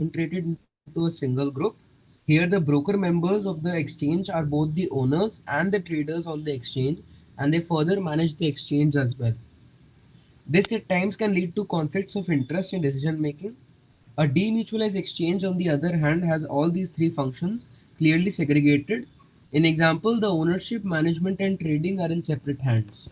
concentrated into a single group. Here, the broker members of the exchange are both the owners and the traders on the exchange, and they further manage the exchange as well. This at times can lead to conflicts of interest in decision making. A demutualized exchange, on the other hand, has all these three functions clearly segregated. In example, the ownership, management, and trading are in separate hands.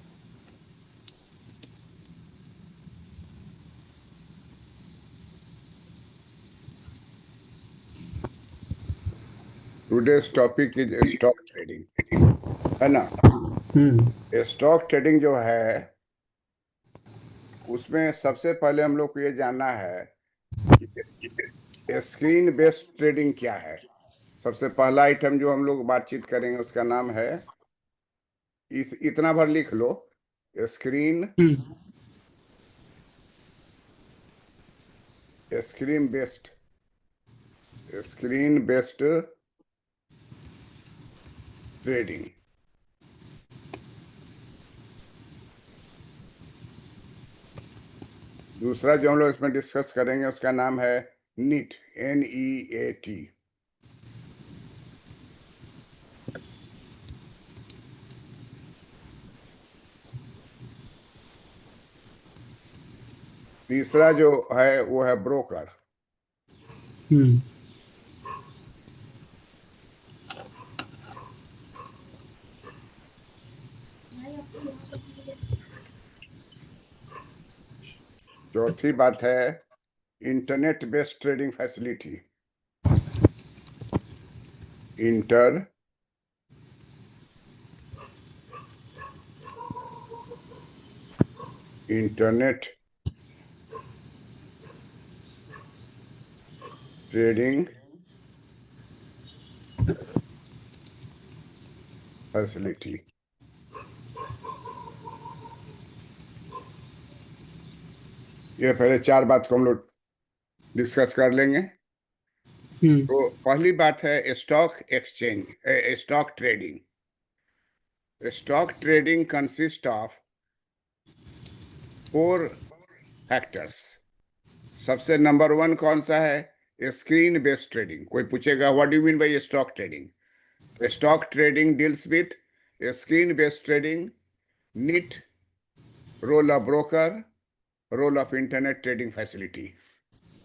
Today's topic is stock trading, है ना। Hmm. Stock trading जो है उसमें सबसे पहले हम लोग को ये जानना है कि स्क्रीन बेस्ड ट्रेडिंग क्या है। सबसे पहला आइटम जो हम लोग बातचीत करेंगे उसका नाम है, इतना भर लिख लो, screen Hmm. Screen based screen based trading. दूसरा जो हम लोग इसमें डिस्कस करेंगे उसका नाम है नीट, NEAT। तीसरा जो है वो है ब्रोकर। Hmm. चौथी बात है internet based trading facility. Inter internet trading facility. ये पहले चार बात को हम लोग डिस्कस कर लेंगे। Hmm. तो पहली बात है stock exchange, stock trading. Stock trading consist of 4 factors. सबसे नंबर 1 कौन सा है? Screen based trading. कोई पूछेगा what do you mean by stock trading? Stock trading deals with screen based trading, NEAT, role of broker, role of internet trading facility.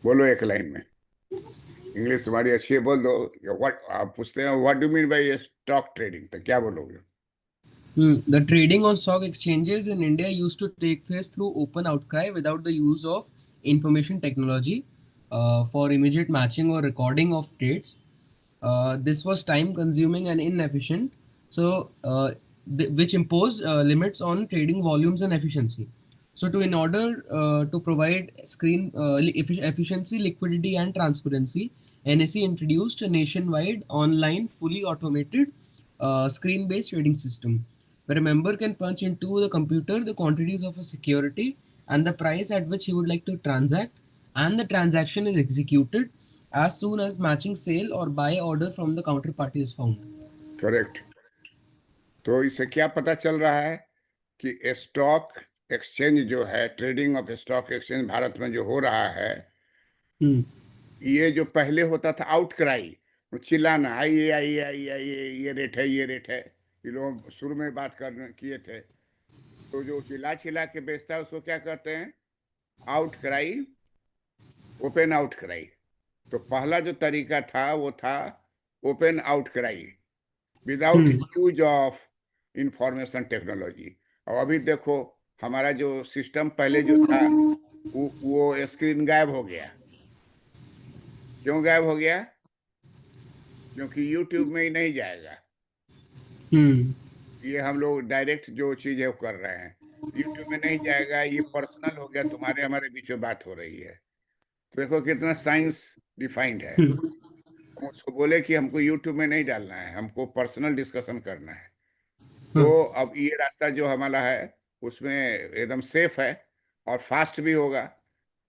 बोलो एक line में। English तुम्हारी अच्छी है, बोल दो। व्हाट आप पूछते हैं what do mean by stock trading, तो क्या बोलोगे? The trading on stock exchanges in India used to take place through open outcry without the use of information technology for immediate matching or recording of trades. This was time consuming and inefficient, which imposed limits on trading volumes and efficiency. So, in order to provide efficiency, liquidity, and transparency, NSE introduced a nationwide, online, fully automated, screen-based trading system where a member can punch into the computer the quantities of a security and the price at which he would like to transact, and the transaction is executed as soon as matching sale or buy order from the counterparty is found. Correct. तो इससे क्या पता चल रहा है कि stock exchange जो है, trading of stock exchange Bharat में जो हो रहा है, Hmm. ये जो पहले होता था आउटक्राई, चिल्लाना, आइए आइए आइए आइए, ये रेट है, ये रेट है, ये लोग शुरू में बात करने किए थे। तो जो चिल्ला चिल्ला के बेचता है उसको क्या कहते हैं? Outcry, open outcry. तो पहला जो तरीका था वो था open outcry, without Hmm. Use of information technology. और अभी देखो हमारा जो सिस्टम पहले जो था वो स्क्रीन गायब हो गया। क्यों गायब हो गया? क्योंकि यूट्यूब में ही नहीं जाएगा। Hmm. ये हम लोग डायरेक्ट जो चीज है वो कर रहे हैं, यूट्यूब में नहीं जाएगा। ये पर्सनल हो गया, तुम्हारे हमारे बीच में बात हो रही है। तो देखो कितना साइंस डिफाइंड है। Hmm. हम उसको बोले कि हमको यूट्यूब में नहीं डालना है, हमको पर्सनल डिस्कशन करना है। Hmm. तो अब ये रास्ता जो हमारा है उसमें एकदम सेफ है और फास्ट भी होगा।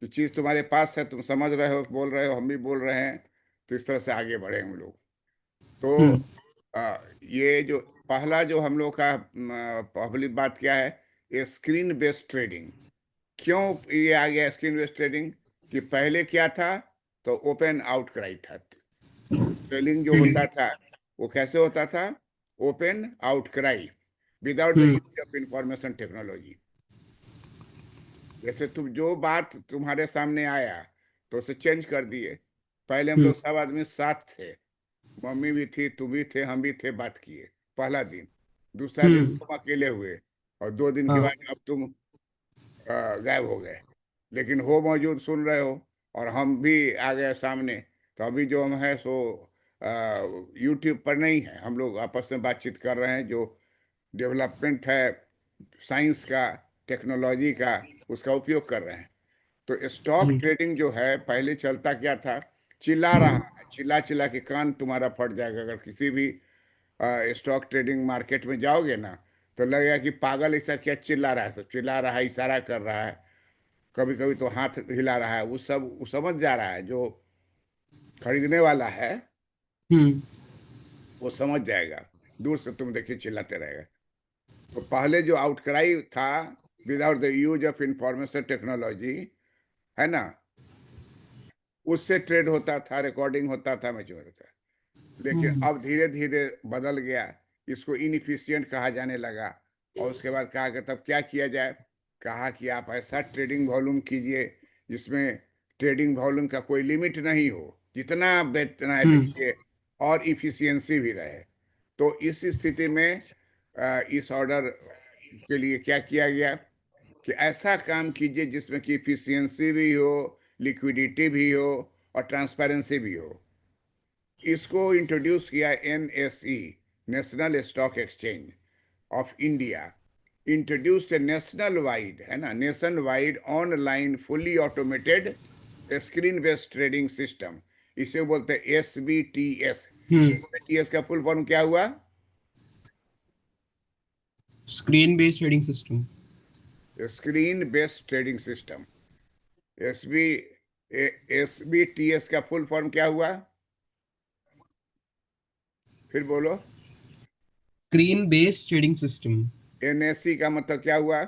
जो चीज़ तुम्हारे पास है, तुम समझ रहे हो, बोल रहे हो, हम भी बोल रहे हैं, तो इस तरह से आगे बढ़े हम लोग। तो Hmm. ये जो पहला जो हम लोग का पहली बात क्या है? ये स्क्रीन बेस्ड ट्रेडिंग। क्यों ये आ गया स्क्रीन बेस्ड ट्रेडिंग? कि पहले क्या था तो ओपन आउटक्राई था। ट्रेलिंग जो होता था वो कैसे होता था? Open outcry without the use of information technology. जैसे तुम जो बात तुम्हारे सामने आया तो उसे चेंज कर दिए। पहले हम लोग सब आदमी साथ थे, मम्मी भी थी, तुम भी थे, हम भी थे, बात किए पहला दिन। दूसरा दिन तुम अकेले हुए, और 2 दिन के हाँ। बाद अब तुम गायब हो गए। लेकिन हो मौजूद, सुन रहे हो, और हम भी आ गए सामने। तो अभी जो हम है सो यूट्यूब पर नहीं है, हम लोग आपस में बातचीत कर रहे हैं। जो डेवलपमेंट है साइंस का, टेक्नोलॉजी का, उसका उपयोग कर रहे हैं। तो स्टॉक ट्रेडिंग जो है, पहले चलता क्या था? चिल्ला रहा है, चिल्ला चिल्ला के कान तुम्हारा फट जाएगा। अगर किसी भी स्टॉक ट्रेडिंग मार्केट में जाओगे ना, तो लगेगा कि पागल ऐसा क्या चिल्ला रहा है, सब चिल्ला रहा है, इशारा कर रहा है, कभी कभी तो हाथ हिला रहा है। वो समझ जा रहा है, जो खरीदने वाला है हम्म। वो समझ जाएगा। दूर से तुम देखिए चिल्लाते रहेगा। तो पहले जो आउटक्राई था, without the use of information technology, है ना, उससे ट्रेड होता था, रिकॉर्डिंग होता था, मैच होता था। लेकिन अब धीरे धीरे बदल गया, इसको इनएफिशिएंट कहा जाने लगा। और उसके बाद कहा कि तब क्या किया जाए? कहा कि आप ऐसा ट्रेडिंग वॉल्यूम कीजिए जिसमें ट्रेडिंग वॉल्यूम का कोई लिमिट नहीं हो, जितना आप बेचना है बेचिए, और इफिशियंसी भी रहे। तो इस स्थिति में इस ऑर्डर के लिए क्या किया गया कि ऐसा काम कीजिए जिसमें कि इफिशियंसी भी हो, लिक्विडिटी भी हो, और ट्रांसपेरेंसी भी हो। इसको इंट्रोड्यूस किया NSE, national stock exchange of India. Introduced a national wide, है ना, nation wide online fully automated screen based trading system. इसे बोलते हैं SBTS। SBTS का फुल फॉर्म क्या हुआ? Screen based trading system. Screen based trading system. SB SBTS का full form क्या हुआ? फिर बोलो। Screen based trading system. NSE का मतलब क्या हुआ?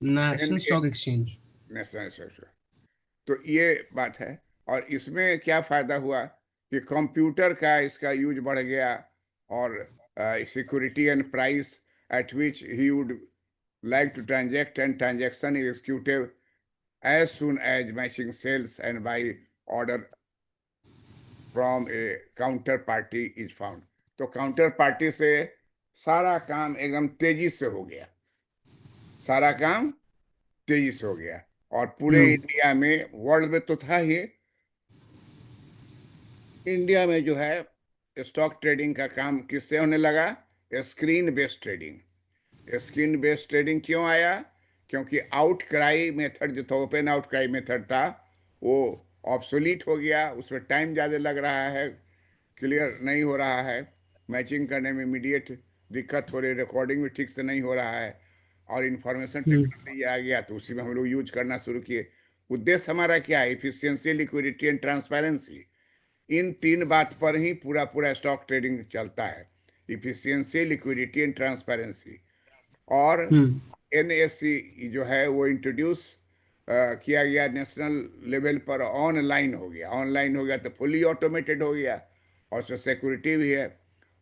National N stock exchange. National. तो ये बात है। और इसमें क्या फायदा हुआ कि कंप्यूटर का इसका यूज बढ़ गया, और security and price at which he would like to transact and transaction is executed as soon as matching sales and buy order from a counter party is found। तो काउंटर पार्टी से सारा काम एकदम तेजी से हो गया, सारा काम तेजी से हो गया। और पूरे इंडिया में, वर्ल्ड में तो था ही, इंडिया में जो है स्टॉक ट्रेडिंग का काम किससे होने लगा? Screen based trading. Screen based trading क्यों आया? क्योंकि आउटक्राई मेथड जो था, ओपन आउटक्राई मेथड था, वो ऑब्सोलीट हो गया। उसमें टाइम ज़्यादा लग रहा है, क्लियर नहीं हो रहा है, मैचिंग करने में इमीडिएट दिक्कत हो रही, रिकॉर्डिंग भी ठीक से नहीं हो रहा है। और इंफॉर्मेशन टेक्नोलॉजी आ गया तो उसी में हम लोग यूज करना शुरू किए। उद्देश्य हमारा क्या है? Efficiency, liquidity and transparency. इन 3 बात पर ही पूरा पूरा स्टॉक ट्रेडिंग चलता है। Efficiency, liquidity and transparency. और NSE जो है वो इंट्रोड्यूस किया गया नेशनल लेवल पर, ऑनलाइन हो गया। ऑनलाइन हो गया तो फुली ऑटोमेटेड हो गया, और उसमें सिक्योरिटी भी है।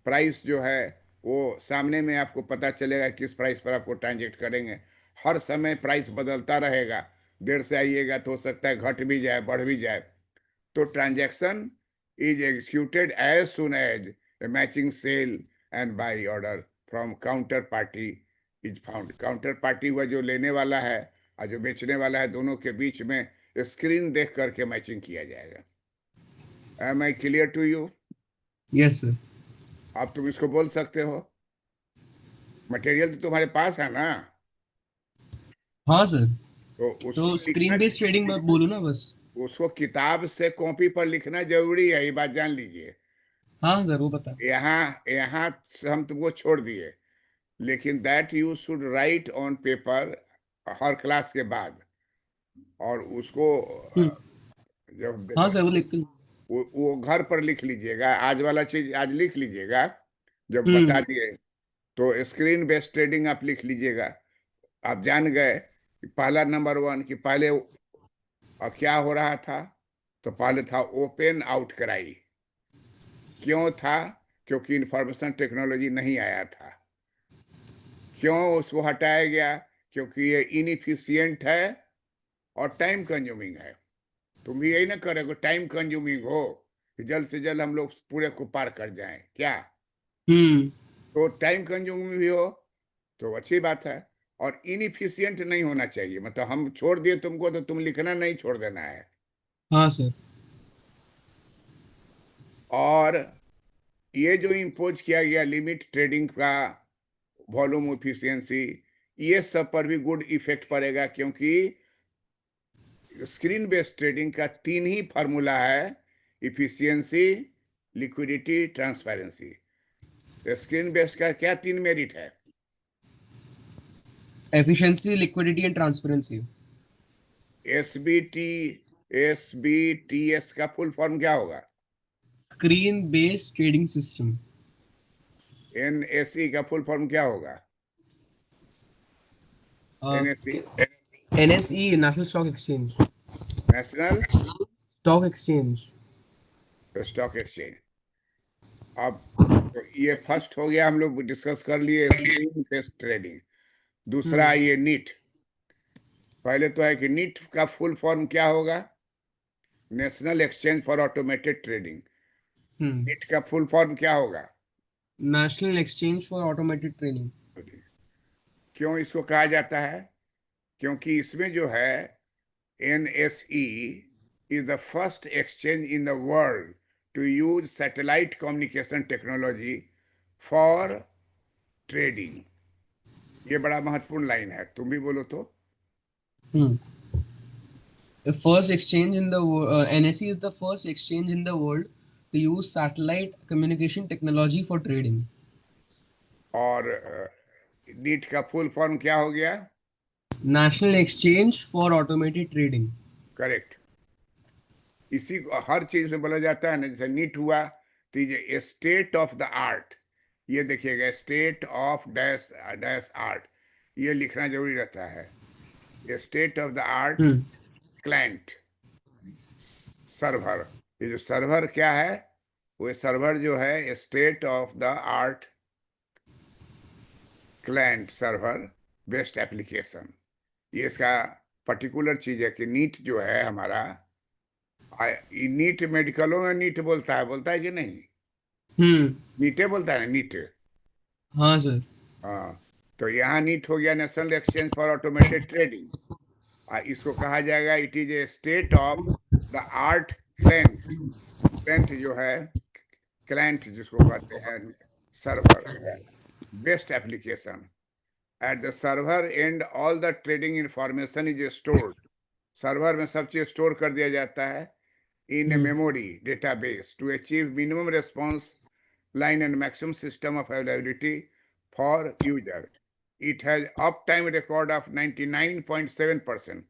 प्राइस जो है वो सामने में आपको पता चलेगा किस प्राइस पर आपको ट्रांजेक्ट करेंगे। हर समय प्राइस बदलता रहेगा। देर से आइएगा तो हो सकता है घट भी जाए, बढ़ भी जाए। तो transaction is executed as soon as a matching sale and buy order from counterparty is found। Counter party हुआ जो लेने वाला है और जो बेचने वाला है, दोनों के बीच में स्क्रीन देख करके मैचिंग किया जाएगा। Am I clear to you? Yes sir. अब तुम इसको बोल सकते हो। मटेरियल तो तुम्हारे पास है ना? हाँ सर। तो उसको तो लिखना, स्क्रीन बेस्ड ट्रेडिंग बोलूँ ना बस। उसको किताब से कॉपी पर लिखना जरूरी है, ये बात जान लीजिए। हाँ सर वो पता। यहाँ यहाँ से हम तुमको छोड़ दिए, लेकिन that you should write on paper her class के बाद। और उसको जब हाँ सर वो लिख के। वो घर पर लिख लीजिएगा। आज वाला चीज आज लिख लीजिएगा, जब बता दिए। तो स्क्रीन बेस्ड ट्रेडिंग आप लिख लीजिएगा। आप जान गए कि पहला नंबर 1 कि पहले और क्या हो रहा था? तो पहले था ओपन आउटक्राई। क्यों था? क्योंकि इंफॉर्मेशन टेक्नोलॉजी नहीं आया था। क्यों उसको हटाया गया? क्योंकि ये इनएफिशिएंट है और टाइम कंज्यूमिंग है। तुम भी यही ना करोगे, टाइम कंज्यूमिंग हो कि जल्द से जल्द हम लोग पूरे को पार कर जाएं क्या? हम्म। तो टाइम कंज्यूमिंग भी हो तो अच्छी बात है। और इनएफिशिएंट नहीं होना चाहिए, मतलब हम छोड़ दिए तुमको तो तुम लिखना नहीं छोड़ देना है। हाँ सर। और ये जो इम्पोज किया गया लिमिट ट्रेडिंग का, वॉल्यूम इफिशियंसी, ये सब पर भी गुड इफेक्ट पड़ेगा, क्योंकि स्क्रीन बेस्ड ट्रेडिंग का तीन ही फार्मूला है: efficiency, liquidity, transparency. Screen based का क्या तीन मेरिट है? Efficiency, liquidity and transparency. SBT, SBTS का फुल फॉर्म क्या होगा? Screen based trading system. NSE का फुल फॉर्म क्या होगा? NSE, NSE, national stock exchange. National stock exchange. Stock exchange. अब तो ये फर्स्ट हो गया, हम लोग डिस्कस कर लिए स्क्रीन बेस्ड ट्रेडिंग। दूसरा हम्म। ये नीट। पहले तो है कि नीट का फुल फॉर्म क्या होगा? National exchange for automated trading. Hmm. NEAT का फुल फॉर्म क्या होगा? National exchange for automated trading. क्यों इसको कहा जाता है? क्योंकि इसमें जो है, NSE is the first exchange in the world to use satellite communication technology for trading। ये बड़ा महत्वपूर्ण लाइन है, तुम भी बोलो तो। हम्म। The first exchange in the NSE is the first exchange in the world to use satellite communication technology for trading. और NEET का फुल फॉर्म क्या हो गया? National Exchange for Automated Trading. Correct. इसी को हर चीज में बोला जाता है ना, जैसे नीट हुआ तो ये स्टेट ऑफ द आर्ट। ये देखिएगा, state of dash dash art, ये लिखना जरूरी रहता है। State of the art Hmm. Client server. ये जो सर्वर क्या है? वो सर्वर जो है state of the art client server based application. ये इसका पर्टिकुलर चीज है कि नीट जो है हमारा, नीट मेडिकलों में नीट बोलता है कि नहीं? Hmm. नीटे बोलता है ना, नीट। हाँ सर। हाँ, तो यहाँ नीट हो गया national exchange for automated trading. इसको कहा जाएगा it is a state of the art client. Client जो है, क्लाइंट जिसको कहते हैं server based application. At the server and all the trading information is stored. Server में सब चीज स्टोर कर दिया जाता है in a Hmm. memory database to achieve minimum response line and maximum system of availability for user. It has uptime record of 99.7%.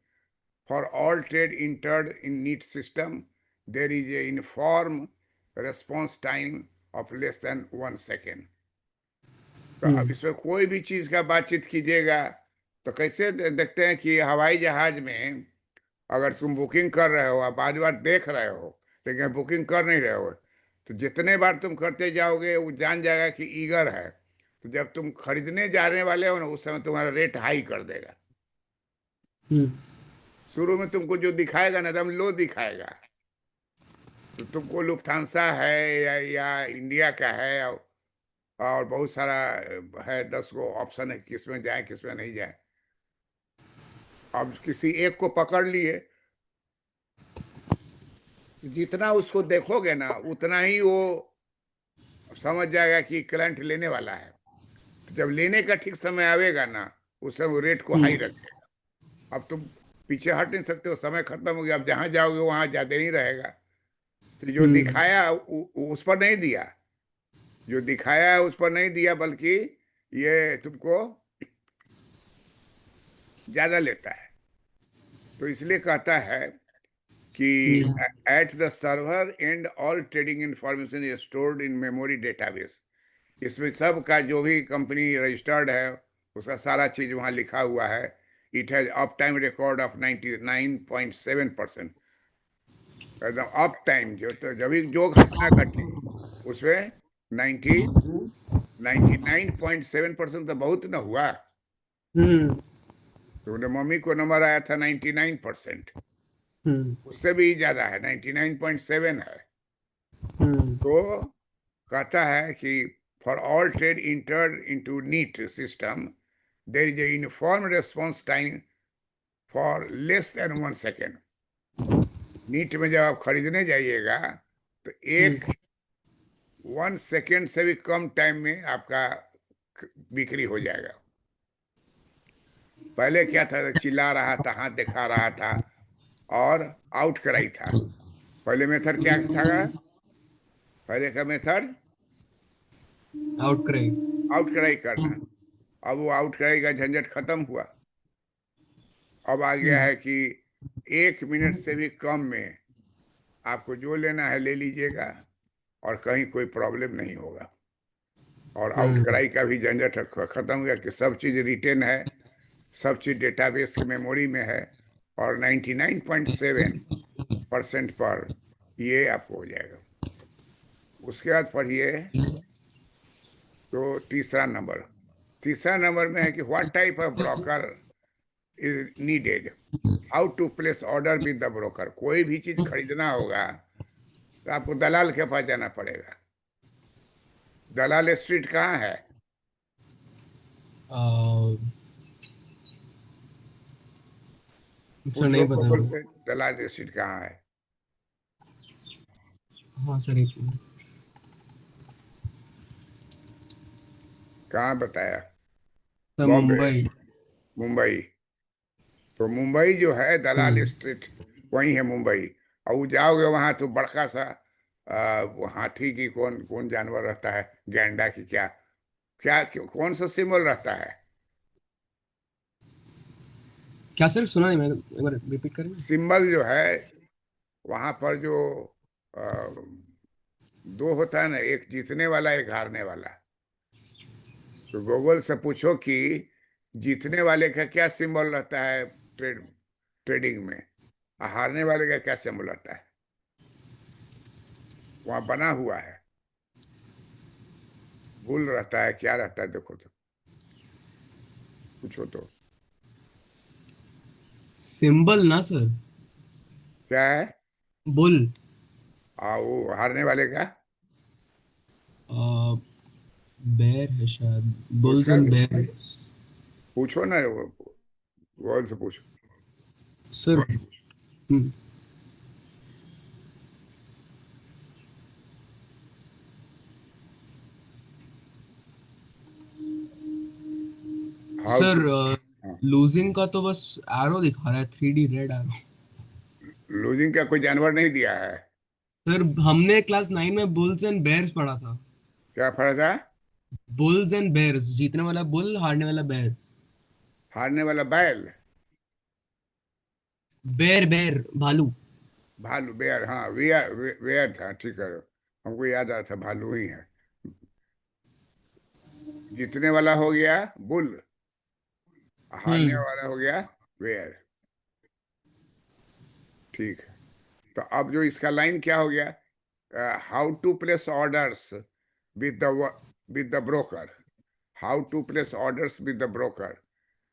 For all trade entered in NEET system, there is a uniform response time of less than 1 second. तो अब Hmm. इसमें कोई भी चीज का बातचीत कीजिएगा तो कैसे देखते हैं कि हवाई जहाज में अगर तुम बुकिंग कर रहे हो, आप बार बार देख रहे हो लेकिन बुकिंग कर नहीं रहे हो, तो जितने बार तुम करते जाओगे वो जान जाएगा कि ईगर है। तो जब तुम खरीदने जाने वाले हो ना, उस समय तुम्हारा रेट हाई कर देगा। Hmm. शुरू में तुमको जो दिखाएगा ना, एकदम लो दिखाएगा। तो तुमको लुफ्थांसा है या इंडिया का है, और बहुत सारा है, 10 गो ऑप्शन है किस में जाए किस में नहीं जाए। अब किसी एक को पकड़ लिए, जितना उसको देखोगे ना उतना ही वो समझ जाएगा कि क्लाइंट लेने वाला है। तो जब लेने का ठीक समय आवेगा ना, उस समय वो रेट को हाई Hmm. रखेगा। अब तुम पीछे हट नहीं सकते हो, समय खत्म हो गया, अब जहां जाओगे वहां ज्यादा ही रहेगा। तो जो Hmm. दिखाया उस पर नहीं दिया, जो दिखाया है उस पर नहीं दिया, बल्कि ये तुमको ज्यादा लेता है। तो इसलिए कहता है कि Hmm. At the server and all trading information is stored in memory database. इसमें सब का जो भी कंपनी रजिस्टर्ड है उसका सारा चीज वहां लिखा हुआ है। it has uptime record of 99.7%. एकदम अप टाइम जो, तो जब भी जो घटना घटी उसमें 99.7% तो बहुत ना हुआ। हम्म तो मम्मी को नंबर आया था 99%, हम्म उससे भी ज्यादा है, 99.7 है। हम्म तो कहता है कि for all trade entered into NEAT system there is a uniform response time for less than 1 second. NEAT में जब आप खरीदने जाइएगा तो एक हम्म 1 सेकेंड से भी कम टाइम में आपका बिक्री हो जाएगा। पहले क्या था, चिल्ला रहा था, हाथ दिखा रहा था और आउट कराई था। पहले मेथड क्या था? पहले का मेथड आउट करे। आउट कराई करना। अब वो आउट कराई का झंझट खत्म हुआ। अब आ गया हम्म है कि 1 मिनट से भी कम में आपको जो लेना है ले लीजिएगा और कहीं कोई प्रॉब्लम नहीं होगा। और आउट हम्म कराई का भी झंझट खत्म हो गया कि सब चीज रिटेन है, सब चीज डेटाबेस की मेमोरी में है और 99.7% पर ये आपको हो जाएगा। उसके बाद पढ़िए तो तीसरा नंबर में है कि what type of broker is needed, how to place order with the broker. कोई भी चीज खरीदना होगा तो आपको दलाल के पास जाना पड़ेगा। दलाल स्ट्रीट कहाँ है? सर पूछो नहीं पता गूगल मुझे। से, दलाल स्ट्रीट कहाँ है। हाँ सर, एक मिनट। कहाँ बताया? सर बॉम्बे, मुंबई। मुंबई। तो मुंबई जो है दलाल हम्म स्ट्रीट वही है मुंबई। और वो जाओगे वहां तो बड़का सा वो हाथी की कौन कौन जानवर रहता है, गैंडा की क्या क्या कौन सा सिंबल रहता है? क्या सर, सुना नहीं, मैं एक बार रिपीट करेंगे। सिंबल जो है वहां पर जो अ, दो होता है ना, एक जीतने वाला एक हारने वाला। तो गूगल से पूछो कि जीतने वाले का क्या सिंबल रहता है ट्रेडिंग में, और हारने वाले का क्या सिंबल रहता है। वहां बना हुआ है, बुल रहता है, क्या रहता है देखो तो, पूछो तो। सिंबल ना सर। क्या है? बुल। वो हारने वाले का बेर है शायद। बुल्स उसका एंड बेर। पूछो ना, वो गूगल से पूछो। Sir. Hmm, how sir to. Losing का तो बस एरो दिखा रहा है, 3D रेड एरो। लूजिंग का कोई जानवर नहीं दिया है। सर हमने क्लास 9 में बुल्स एंड बेयर्स पढ़ा था। क्या फर्क है? बुल्स एंड बेयर्स, जीतने वाला बुल, हारने वाला बेयर। हारने वाला बैल, बेर बेर भालू। भालू, बेयर, हाँ वेयर वेयर था, ठीक है। हमको याद आया था भालू ही है। जीतने वाला हो गया बुल, हारने हम्म वाला हो गया वेयर। ठीक है। तो अब जो इसका लाइन क्या हो गया, how to place orders with the with the broker, how to place orders with the broker.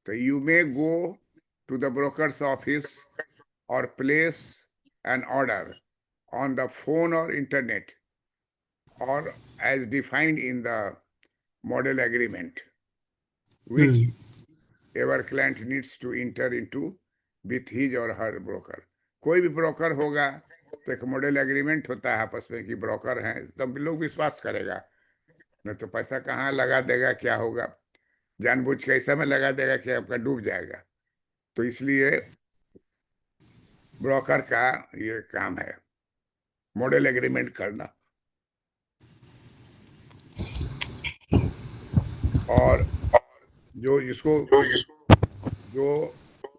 तो you may go to the broker's office और place an order on the phone or internet or as defined in the model agreement which hmm ever client needs to enter into with his or her broker। कोई भी broker होगा तो एक model agreement होता है आपस में कि ब्रोकर हैं, तब लोग विश्वास करेगा। नहीं तो पैसा कहाँ लगा देगा, क्या होगा, जानबूझ के ऐसा में लगा देगा कि आपका डूब जाएगा। तो इसलिए ब्रोकर का ये काम है मॉडल एग्रीमेंट करना। और जो जिसको जो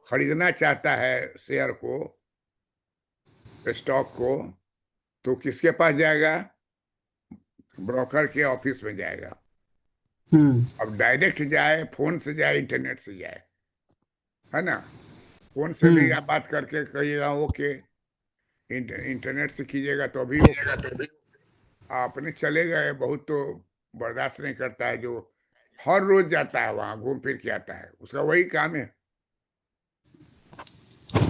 खरीदना चाहता है शेयर को, स्टॉक को, तो किसके पास जाएगा? ब्रोकर के ऑफिस में जाएगा। हम्म अब डायरेक्ट जाए, फोन से जाए, इंटरनेट से जाए, है ना। फोन से भी आप बात करके कहिएगा ओके, इंटरनेट से कीजिएगा तो भी ओके। आपने चले गए, बहुत तो बर्दाश्त नहीं करता है जो हर रोज जाता है वहां घूम फिर के आता है, उसका वही काम है।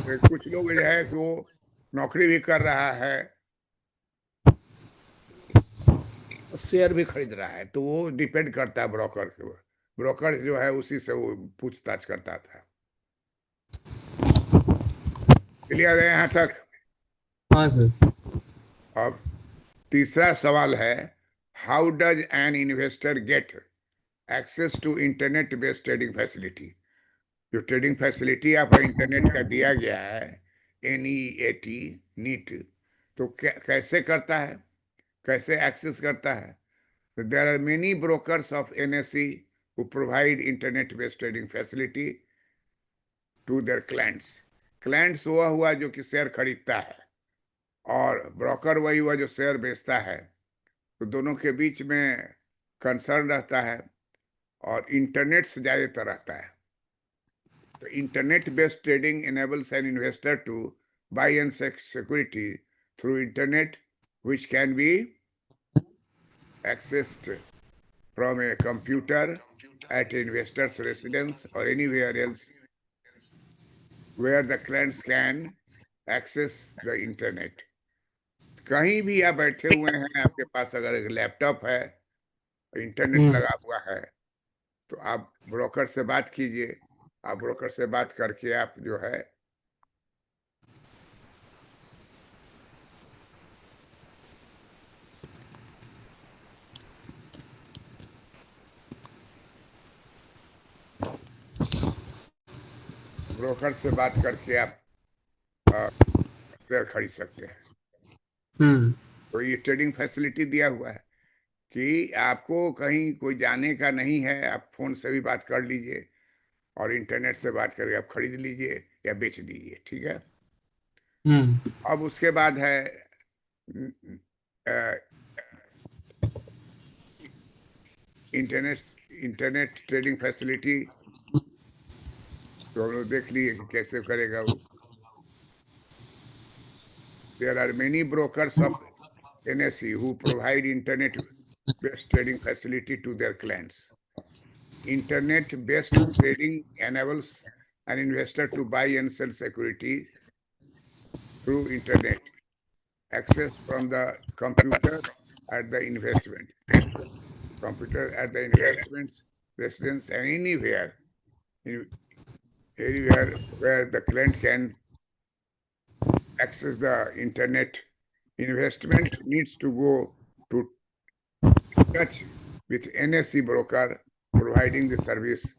कुछ लोग जो है कि वो नौकरी भी कर रहा है, शेयर भी खरीद रहा है, तो वो डिपेंड करता है ब्रोकर के ऊपर। ब्रोकर जो है उसी से वो पूछताछ करता था। क्लियर है यहाँ तक। हाँ सर। अब तीसरा सवाल है, how does an investor get access to internet based trading facility. जो ट्रेडिंग फैसिलिटी आपका इंटरनेट का दिया गया है, NEAT, नीट, तो कैसे करता है, कैसे एक्सेस करता है। So there are many brokers of NSE who provide internet-based trading facility to their clients. Clients वह हुआ जो कि शेयर खरीदता है, और ब्रोकर वही हुआ जो शेयर बेचता है। तो दोनों के बीच में कंसर्न रहता है, और इंटरनेट से ज्यादातर रहता है। तो internet based trading enables an investor to buy and sell security through internet, which can be accessed from a computer at investor's residence or anywhere else where the clients can access the internet. कहीं भी आप बैठे हुए हैं, आपके पास अगर एक laptop है, इंटरनेट हम्म। लगा हुआ है, तो आप ब्रोकर से बात कीजिए। आप ब्रोकर से बात करके आप जो है ब्रोकर से बात करके आप शेयर खरीद सकते हैं। हम्म। तो ये ट्रेडिंग फैसिलिटी दिया हुआ है कि आपको कहीं कोई जाने का नहीं है, आप फोन से भी बात कर लीजिए, और इंटरनेट से बात करके आप खरीद लीजिए या बेच दीजिए। ठीक है। हम्म। अब उसके बाद है इंटरनेट इंटरनेट ट्रेडिंग फैसिलिटी, तो हम लोग देख लिए कि कैसे करेगा वो। There are many brokers of NSE who provide internet based trading facility to their clients. Internet based trading enables an investor to buy and sell securities through internet access from the computer at the investment investments residence, and anywhere where the client can access the internet. Investment needs to go to touch with NSE broker providing the service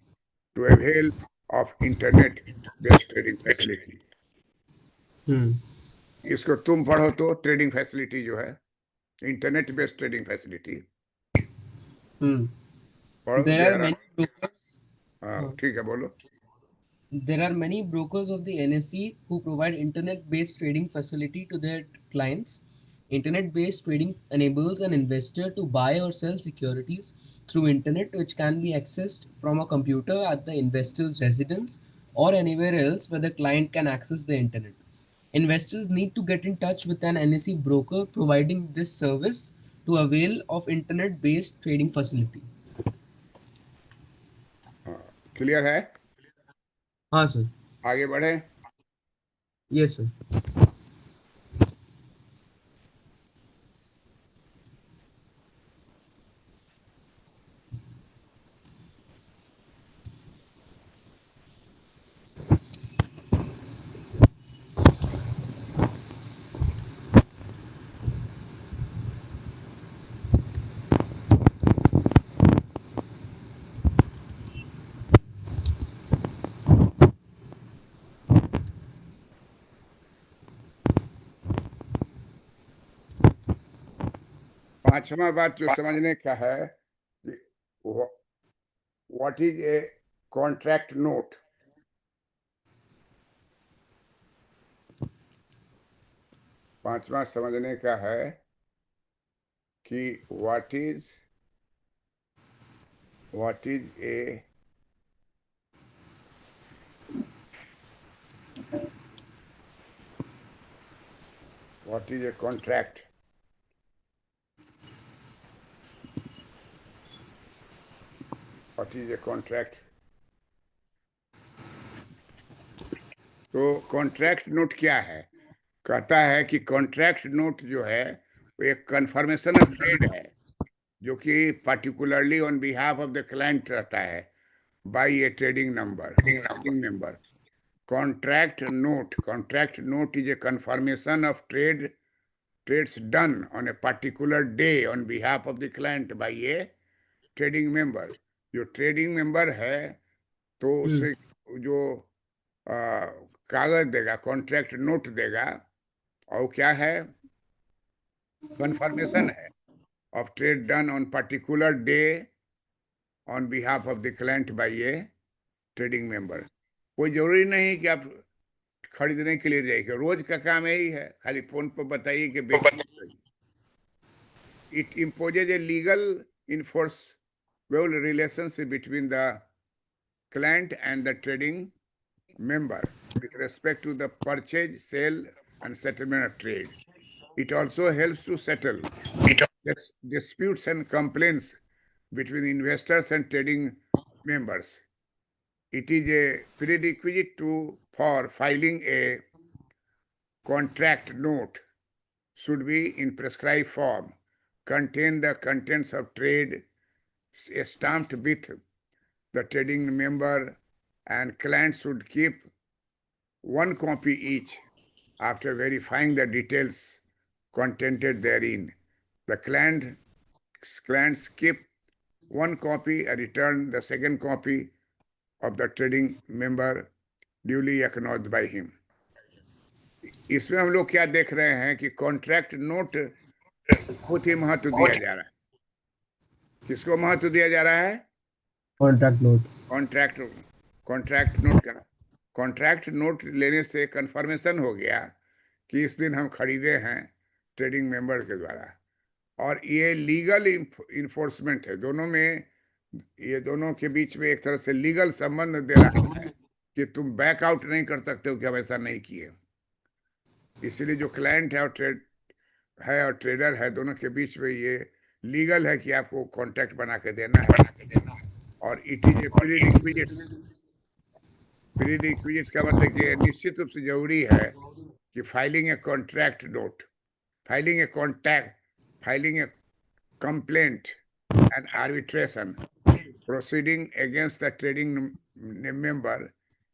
to avail of internet based trading facility. हम्म। इसको तुम पढ़ो तो, trading facility जो है internet based trading facility हम्म। पढ़ो। There are there many brokers. हाँ हाँ. ठीक है, बोलो। There are many brokers of the NSE who provide internet-based trading facility to their clients. Internet-based trading enables an investor to buy or sell securities through internet, which can be accessed from a computer at the investor's residence or anywhere else where the client can access the internet. Investors need to get in touch with an NSE broker providing this service to avail of internet-based trading facility. Clear है। हाँ sir. आगे बढ़े। Yes sir. 5वां बात जो समझने का है, what is a contract note. 5वां समझने का है कि what is a What is a contract? What is a contract? तो कॉन्ट्रैक्ट नोट क्या है? कहता है कि कॉन्ट्रैक्ट नोट जो है वो एक कन्फर्मेशन ऑफ ट्रेड है, जो कि particularly on behalf of the client रहता है by a trading member. Contract note is a confirmation of trades done on a particular day on behalf of the client by a trading member. जो trading member है तो उसे जो कागज देगा, contract note देगा, और क्या है? कंफर्मेशन है of trade done on particular day on behalf of the client by a trading member. कोई जरूरी नहीं कि आप खरीदने के लिए जाइए, रोज का काम यही है, खाली फोन पर बताइए कि बेचिए. It imposes a legal enforceable relationship between the client and the trading member with respect to the purchase, sale, and settlement of trade. It also helps to settle disputes and complaints between investors and trading members. It is a prerequisite for filing a contract note should be in prescribed form, contain the contents of trade stamped with the trading member, and client should keep one copy each after verifying the details contained therein. The clients keep one copy and return the second copy of the trading member duly acknowledged by him. इसमें हम लोग क्या देख रहे हैं कि contract note बहुत ही महत्व दिया जा रहा है. किसको महत्व दिया जा रहा है? Contract note. कॉन्ट्रैक्ट नोट का कॉन्ट्रैक्ट नोट लेने से कंफर्मेशन हो गया कि इस दिन हम खरीदे हैं ट्रेडिंग मेंबर के द्वारा, और ये लीगल इन्फोर्समेंट है. ये दोनों के बीच में एक तरह से लीगल संबंध दे रहा है कि तुम बैकआउट नहीं कर सकते हो कि हम ऐसा नहीं किए. इसलिए जो क्लाइंट है और ट्रेडर है, दोनों के बीच में ये लीगल है कि आपको कॉन्ट्रैक्ट बना के देना है. और इट इज ए प्रीरिक्विजिट्स का मतलब कि निश्चित रूप से जरूरी है कि filing A complaint and arbitration proceeding against the trading member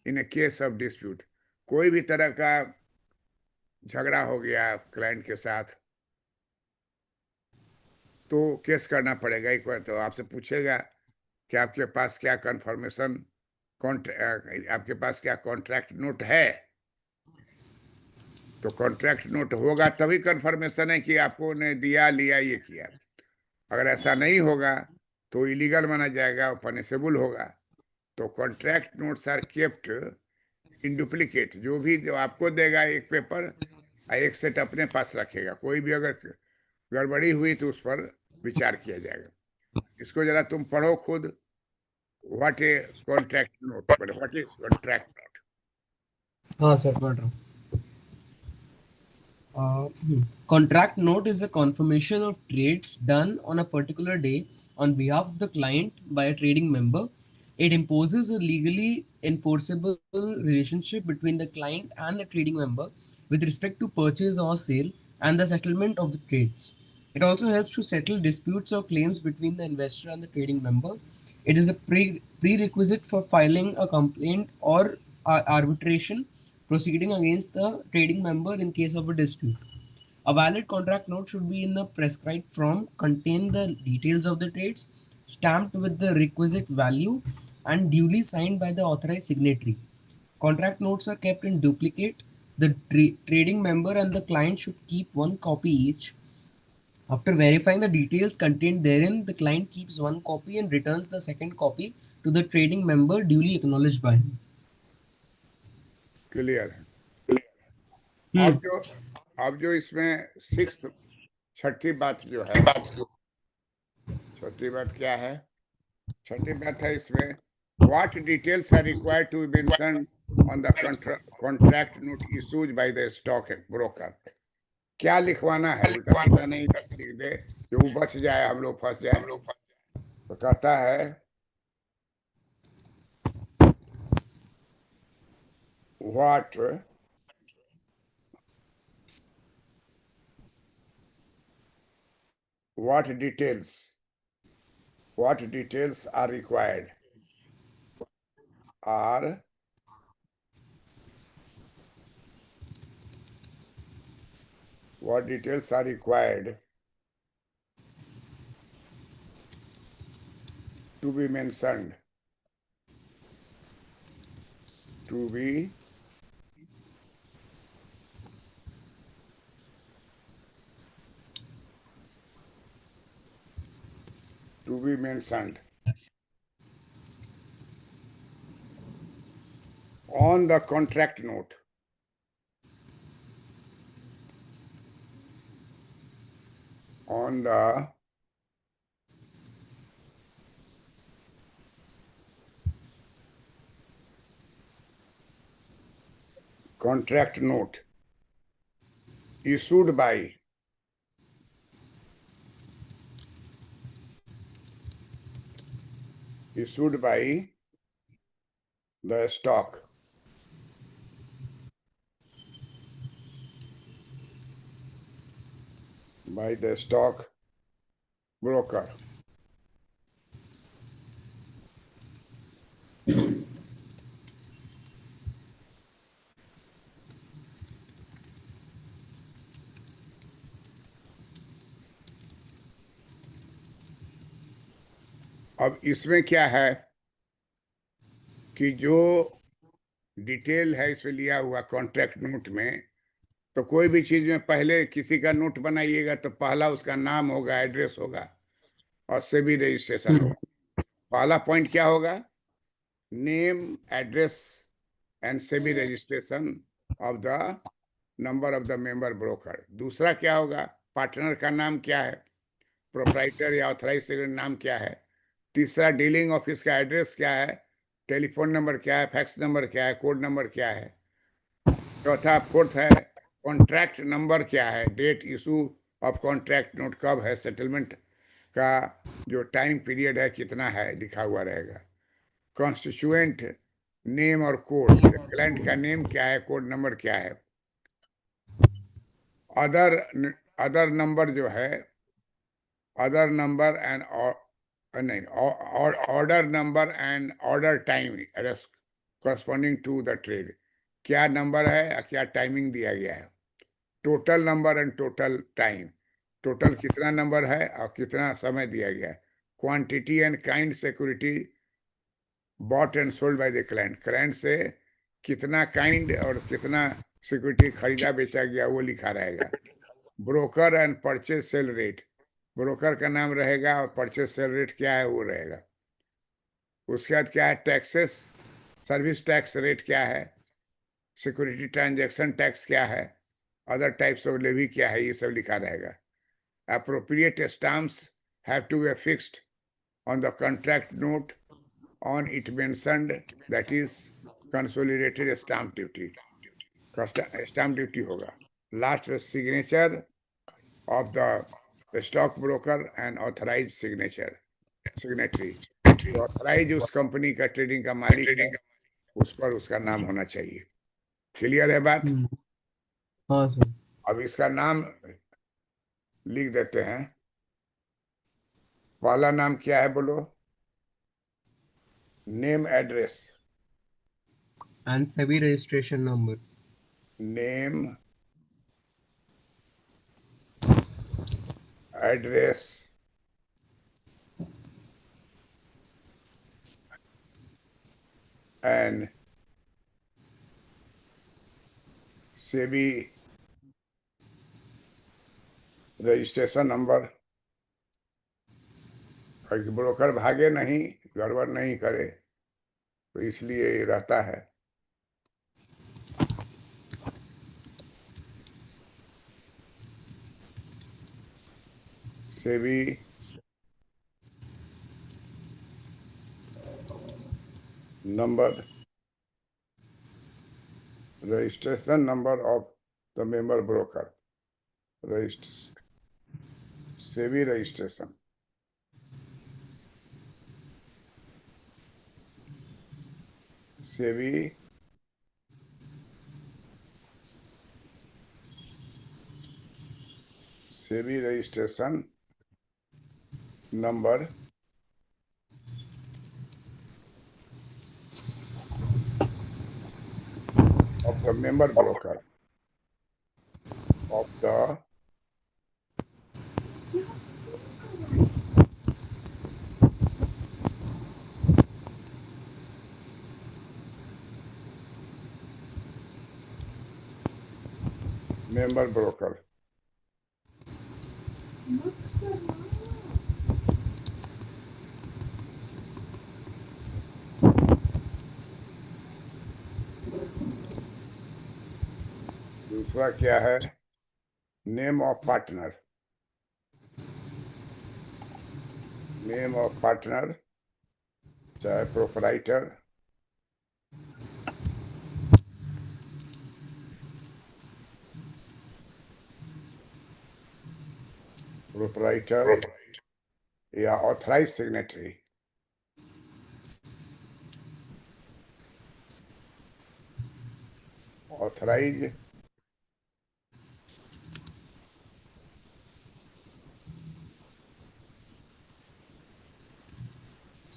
in A case of dispute. कोई भी तरह का झगड़ा हो गया क्लाइंट के साथ तो केस करना पड़ेगा. एक बार तो आपसे पूछेगा कि आपके पास क्या आपके पास क्या कॉन्ट्रैक्ट नोट है. तो कॉन्ट्रैक्ट नोट होगा तभी कंफर्मेशन है कि आपको ने दिया, लिया, ये किया. अगर ऐसा नहीं होगा तो इलीगल माना जाएगा, पनिशेबल होगा. तो contract notes are kept in duplicate. जो आपको देगा एक पेपर, एक सेट अपने पास रखेगा. कोई भी अगर गड़बड़ी हुई तो उस पर विचार किया जाएगा. इसको जरा तुम पढ़ो खुद. What A contract note, what is contract note? हाँ सर, पढ़ रहा हूँ. Contract note is a confirmation of trades done on a particular day on behalf of the client by a trading member. It imposes a legally enforceable relationship between the client and the trading member with respect to purchase or sale and the settlement of the trades. It also helps to settle disputes or claims between the investor and the trading member. It is a prerequisite for filing a complaint or arbitration proceeding against the trading member in case of a dispute. A valid contract note should be in the prescribed form, contain the details of the trades, stamped with the requisite value, and duly signed by the authorized signatory. Contract notes are kept in duplicate. The trading member and the client should keep one copy each. After verifying the details contained therein, the client keeps one copy and returns the second copy to the trading member duly acknowledged by him. Clear है. अब जो इसमें छठी बात जो है, छठी बात क्या है? छठी बात है इसमें, what details are required to be mentioned on the contract note issued by the stock broker. क्या लिखवाना है, उल्टा सीधा नहीं लिख दे कि वो बच जाए, हम लोग फंस जाए। तो कहता है what what details are required, are what details are required to be mentioned, to be mentioned on the contract note, on the contract note issued by the stock broker. अब इसमें क्या है कि जो डिटेल है इसमें लिया हुआ कॉन्ट्रैक्ट नोट में, तो कोई भी चीज में पहले किसी का नोट बनाइएगा तो पहला उसका नाम होगा, एड्रेस होगा और सेबी रजिस्ट्रेशन होगा। पहला पॉइंट क्या होगा? Name, address and SEBI registration of the number of the member broker. दूसरा क्या होगा? पार्टनर का नाम क्या है, प्रोप्राइटर या ऑथराइज सेक्रेटरी नाम क्या है। तीसरा, डीलिंग ऑफिस का एड्रेस क्या है, टेलीफोन नंबर क्या है, फैक्स नंबर क्या है, कोड नंबर क्या है। चौथा, फोर्थ है कॉन्ट्रैक्ट नंबर क्या है, date issue of contract note कब है, सेटलमेंट का जो टाइम पीरियड है कितना है लिखा हुआ रहेगा। कॉन्स्टिट्यूएंट नेम और कोड, क्लाइंट का नेम क्या है, कोड नंबर क्या है। अदर अदर नंबर जो है, अदर नंबर एंड नहीं, order number and order time corresponding to the trade, क्या नंबर है और क्या टाइमिंग दिया गया है। Total number and total time, total कितना नंबर है और कितना समय दिया गया है। Quantity and kind security bought and sold by the client, client से कितना काइंड और कितना सिक्योरिटी खरीदा बेचा गया वो लिखा रहेगा। Broker and purchase sale rate, broker का नाम रहेगा और परचेज सेल रेट क्या है वो रहेगा। उसके बाद क्या है, टैक्सेस, सर्विस टैक्स रेट क्या है, सिक्योरिटी ट्रांजैक्शन टैक्स क्या है, अदर टाइप्स ऑफ लेवी क्या है, ये सब लिखा रहेगा। Appropriate stamps have to be fixed on the contract note on it mentioned, that is consolidated stamp duty, stamp duty होगा। लास्ट में signature of the stock broker and authorise signatory, जो authorise उस कंपनी का trading का मालिक है उस पर उसका नाम होना चाहिए। क्लियर है बात? हाँ सर। अब इसका नाम लिख देते हैं। पहला नाम क्या है बोलो? Name, address. एंड सभी registration number. Name, address and SEBI registration number. Broker भागे नहीं, गड़बड़ नहीं करे, तो इसलिए ये रहता है। SEBI number, registration number of the member broker. Registration, SEBI registration, SEBI registration number of the member broker of the member broker. दूसरा क्या है? Name of partner, name of partner चाहे प्रोपराइटर, या ऑथराइज सिग्नेटरी, ऑथराइज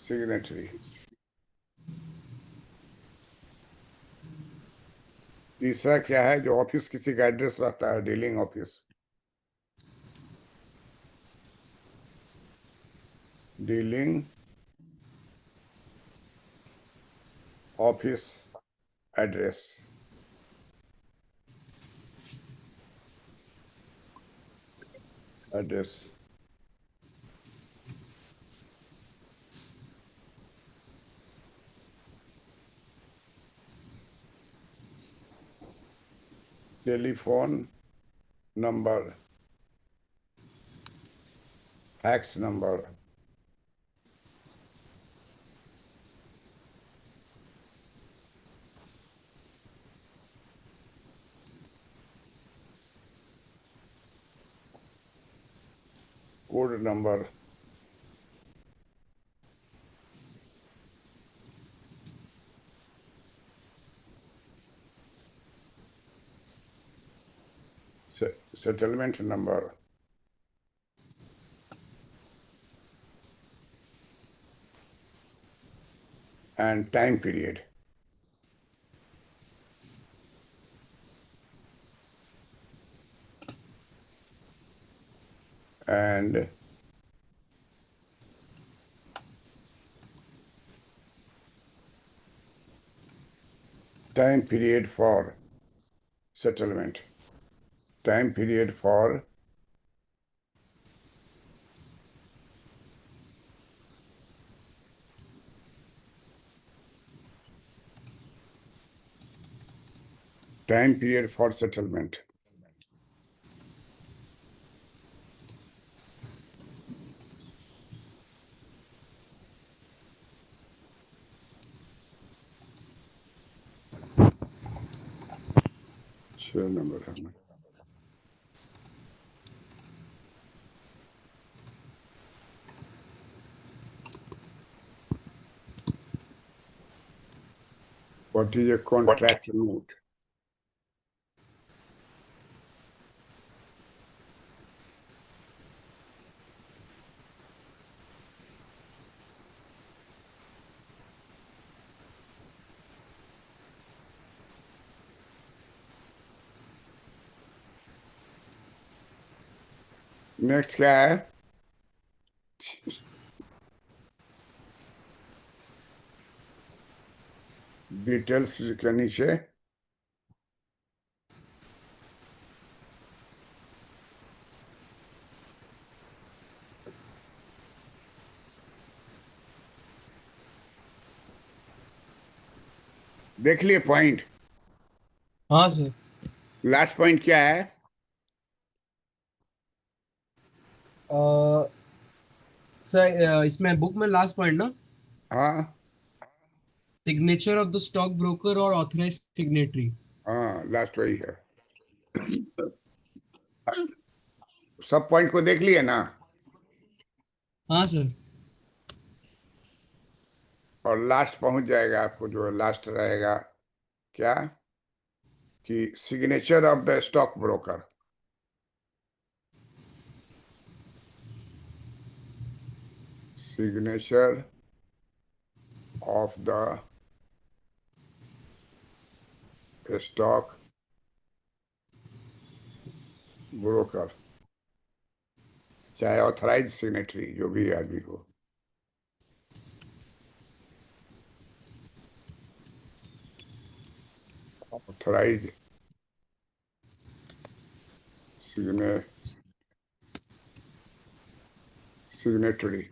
सिग्नेटरी। तीसरा क्या है? जो ऑफिस किसी का एड्रेस रहता है, dealing office, dealing office address, address. Telephone number, fax number, code number, settlement number, and time period. And time period for settlement, time period for settlement. Sure number. What is a contract note? Next क्या है? Details के नीचे देख लिए point. हाँ sir. Last point क्या है? Sir इसमें बुक में लास्ट पॉइंट ना, हाँ signature of the stock broker और ऑथराइज सिग्नेटरी। हाँ, लास्ट वही है। सब पॉइंट को देख लिए ना? हाँ सर। और लास्ट पहुंच जाएगा आपको, जो लास्ट रहेगा क्या, कि signature of the stock broker. Signature of the stock broker, चाहे ऑथराइज सिग्नेटरी जो भी आदमी हो। Authorise signatory.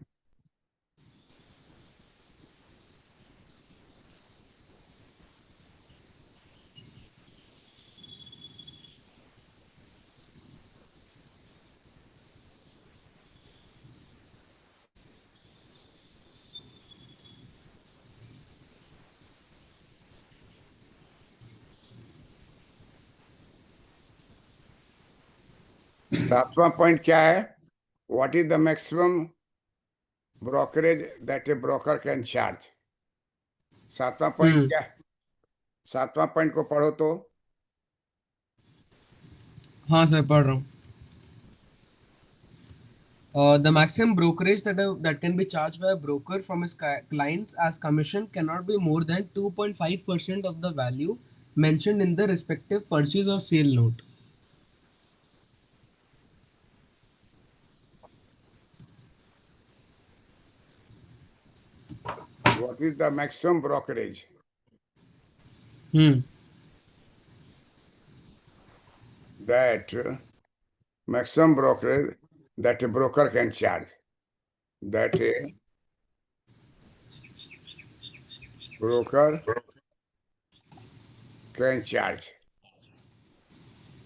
7वां पॉइंट क्या है? What is the maximum brokerage that a broker can charge. 7वां पॉइंट क्या है? 7वां पॉइंट को पढ़ो तो। हाँ सर, पढ़ रहा हूँ। The maximum brokerage that can be charged by a broker from his clients as commission cannot be more than 2.5% of the value mentioned in the respective purchase or sale note. What is the maximum brokerage Hmm. that maximum brokerage that a broker can charge? That a broker can charge.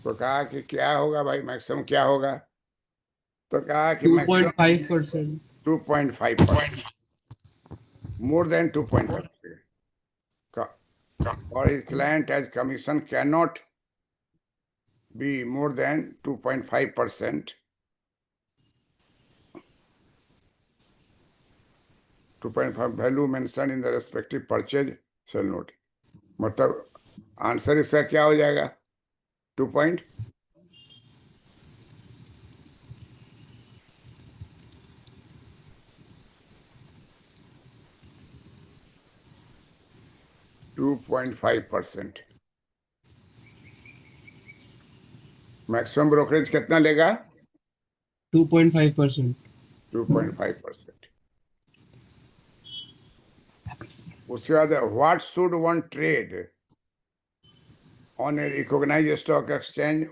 तो कहा कि क्या होगा भाई, maximum क्या होगा? तो कहा कि maximum 2.5%. 2.5%, more than 2.5%. For his client as commission cannot be more than 2.5%. 2.5 value mentioned in the respective purchase shall note. मतलब आंसर इसका क्या हो जाएगा? 2 पॉइंट 2.5%। मैक्सिमम ब्रोकरेज कितना लेगा? 2.5%. 2.5%। उसके बाद what should one trade on a recognised stock exchange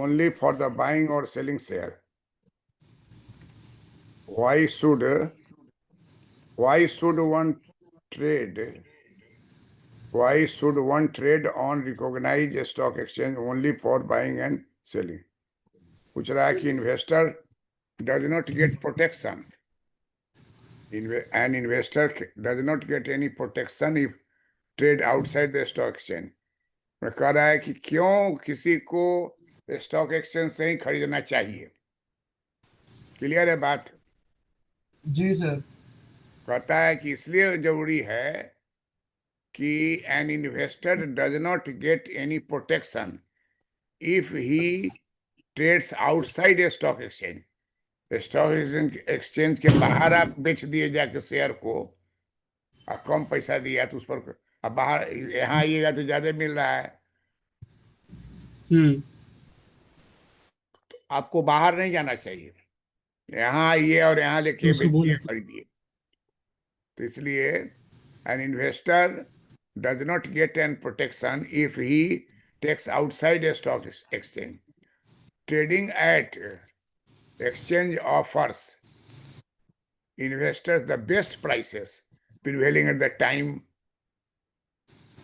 only for the buying और selling share. Why should one trade? Why should one trade on recognized stock exchange only for buying and selling? पूछ रहा है कि investor does not get protection. An investor does not get any protection if trade outside the stock exchange. मैं कह रहा है कि क्यों किसी को स्टॉक एक्सचेंज से ही खरीदना चाहिए। क्लियर है बात? जी सर। कहता है कि इसलिए जरूरी है कि an investor does not get any protection if he trades outside a stock exchange. Stock exchange के बाहर आप बेच दिए जाके शेयर को, और कम पैसा दिया तो उस पर, अब बाहर यहाँ आइएगा तो ज्यादा मिल रहा है, हम्म। आपको बाहर नहीं जाना चाहिए, यहाँ आइए और यहाँ लेके उसको बेचिए, बोला। खरीदिए। तो इसलिए an investor does not get an protection if he takes outside a stock exchange. Trading at exchange offers investors the best prices prevailing at the time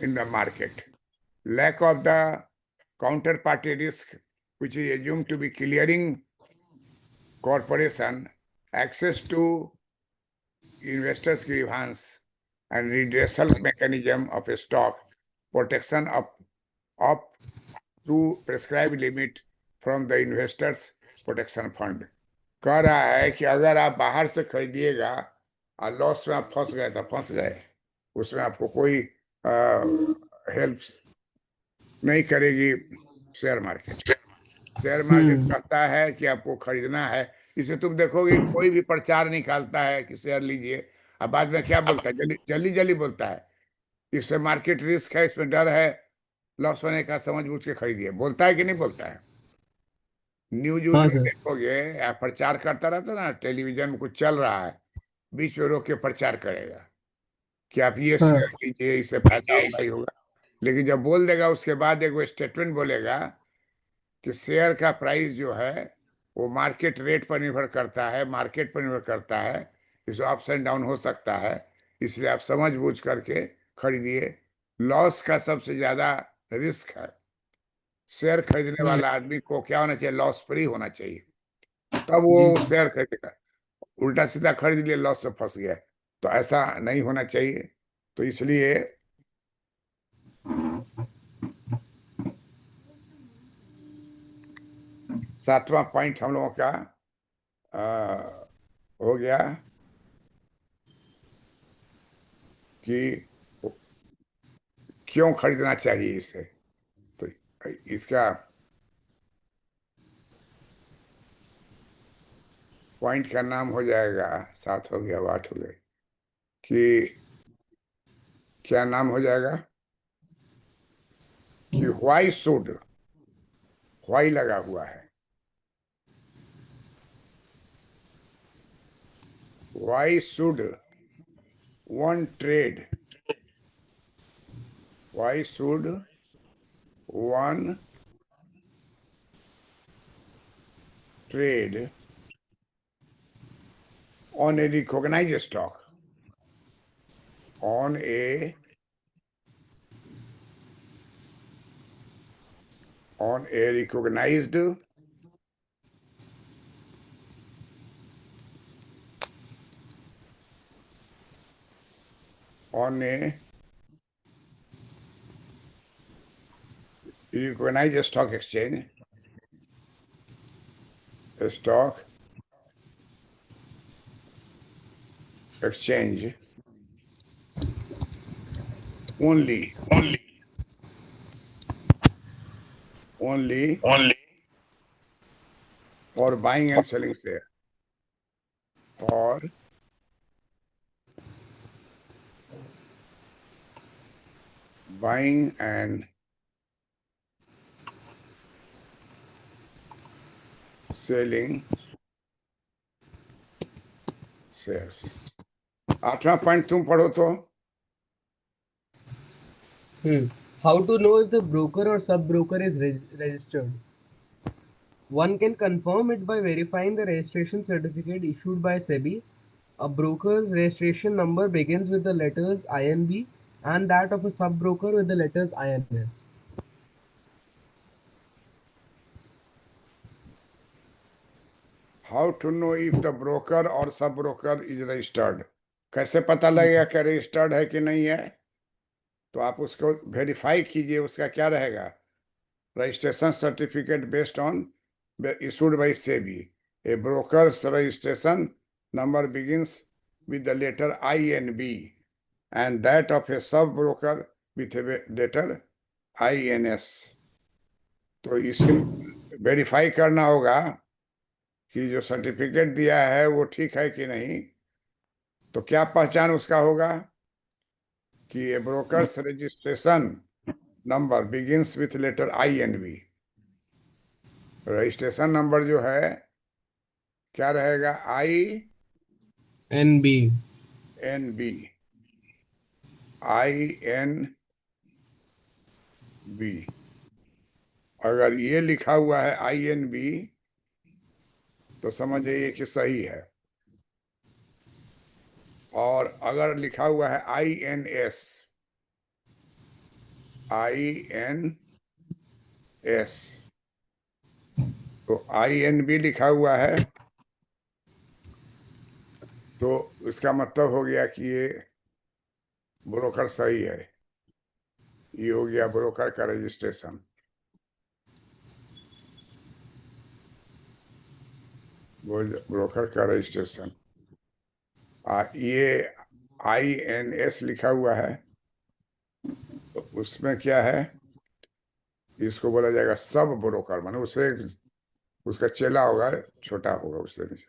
in the market. Lack of the counterparty risk, which is assumed to be clearing corporation, access to investors' grievance and redressal mechanism of a stock, protection up to prescribed limit from the investors protection fund कह रहा है कि अगर आप बाहर से खरीदिएगा और loss में आप फंस गए तो फंस गए, उसमें आपको कोई हेल्प नहीं करेगी शेयर मार्केट। शेयर मार्केट हम्म। कहता है कि आपको खरीदना है। इसे तुम देखोगे कोई भी प्रचार निकालता है कि शेयर लीजिए, अब बाद में क्या बोलता है, जल्दी जल्दी जल्दी बोलता है इससे मार्केट रिस्क है, इसमें डर है लॉस होने का, समझ बूझ के खरीदिए, बोलता है कि नहीं बोलता है? न्यूज व्यूज हाँ में सर। देखोगे या प्रचार करता रहता ना, टेलीविजन में कुछ चल रहा है, बीच में रोक के प्रचार करेगा कि आप ये हाँ। शेयर लीजिए, इससे फायदा होगा ही होगा। लेकिन जब बोल देगा उसके बाद एक स्टेटमेंट बोलेगा कि शेयर का प्राइस जो है वो मार्केट रेट पर निर्भर करता है, मार्केट पर निर्भर करता है, इसे अप्स एंड डाउन हो सकता है, इसलिए आप समझ बूझ करके खरीदिए। लॉस का सबसे ज्यादा रिस्क है। शेयर खरीदने वाला आदमी को क्या होना चाहिए, लॉस फ्री होना चाहिए, तब जी वो सर। शेयर खरीदेगा। उल्टा सीधा खरीद लिया, लॉस से फंस गया, तो ऐसा नहीं होना चाहिए। तो इसलिए 7वां पॉइंट हम लोगों का हो गया कि क्यों खरीदना चाहिए इसे। तो इसका पॉइंट का नाम हो जाएगा, 7 हो गया, 8 हो गए, कि क्या नाम हो जाएगा कि व्हाई शुड, व्हाई लगा हुआ है, why should one trade, why should one trade on a recognized stock, on a recognized on a recognized stock exchange, a stock exchange only, Only. only Only. for buying and selling share, for buying and selling shares। 8वां point तुम पढ़ो तो। How to know if the broker or sub broker is registered? One can confirm it by verifying the registration certificate issued by SEBI. A broker's registration number begins with the letters INB and that of a sub broker with the letters INS. How to know if the broker और sub broker is registered, कैसे पता लगेगा कि registered है कि नहीं है? तो आप उसको वेरीफाई कीजिए, उसका क्या रहेगा, registration certificate based on issued by SEBI. A broker's registration number begins with the letter INB and that of a sub-broker with a letter INS। तो इसे वेरीफाई करना होगा कि जो सर्टिफिकेट दिया है वो ठीक है कि नहीं। तो क्या पहचान उसका होगा कि a broker's registration number begins with letter INB। Registration number जो है क्या रहेगा, NB. INB, INB। अगर ये लिखा हुआ है INB तो समझ जाइए कि सही है, और अगर लिखा हुआ है INS, INS, तो INB लिखा हुआ है तो इसका मतलब हो गया कि ये ब्रोकर सही है। ये हो गया ब्रोकर का रजिस्ट्रेशन। वो ब्रोकर का रजिस्ट्रेशन। ये INS लिखा हुआ है, तो उसमें क्या है, इसको बोला जाएगा सब ब्रोकर, माने उसे उसका चेला होगा, छोटा होगा उससे नीचे।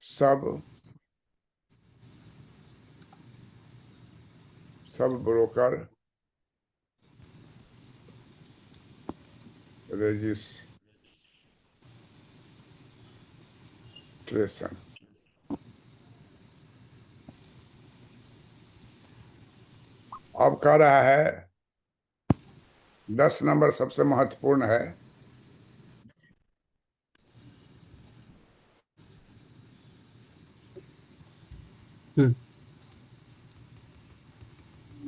Sub broker registration. अब कह रहा है 10 नंबर सबसे महत्वपूर्ण है। Hmm.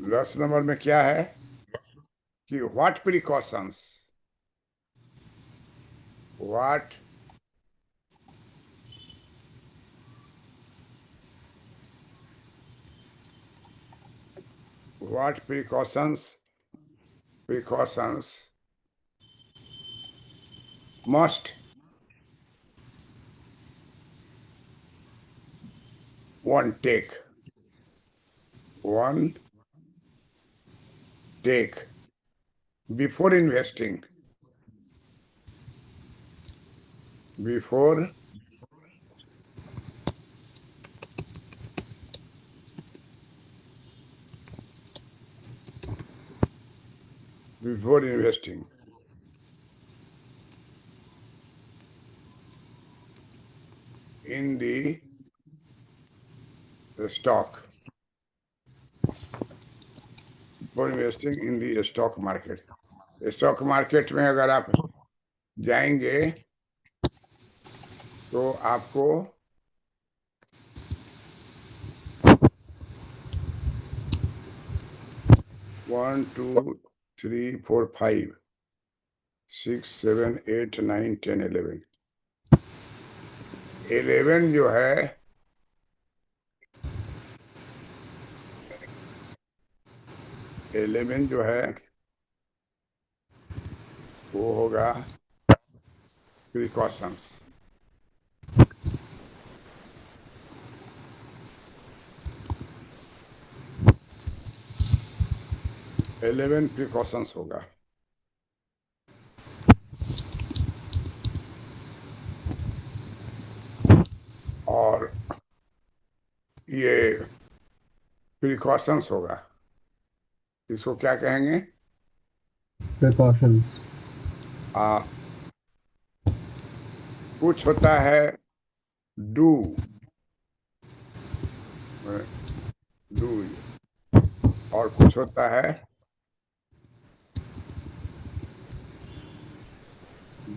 10 नंबर में क्या है कि what what precautions must one take before investing before before investing in the stock, before investing in the stock market. Stock market में अगर आप जाएंगे तो आपको 1 2 3 4 5 6 7 8 9 10 11 11 जो है, 11 जो है वो होगा प्रिकॉशंस। इलेवन प्रिकॉशंस होगा। और ये प्रिकॉशंस होगा, इसको क्या कहेंगे? Precautions. आ, कुछ होता है डू डू और कुछ होता है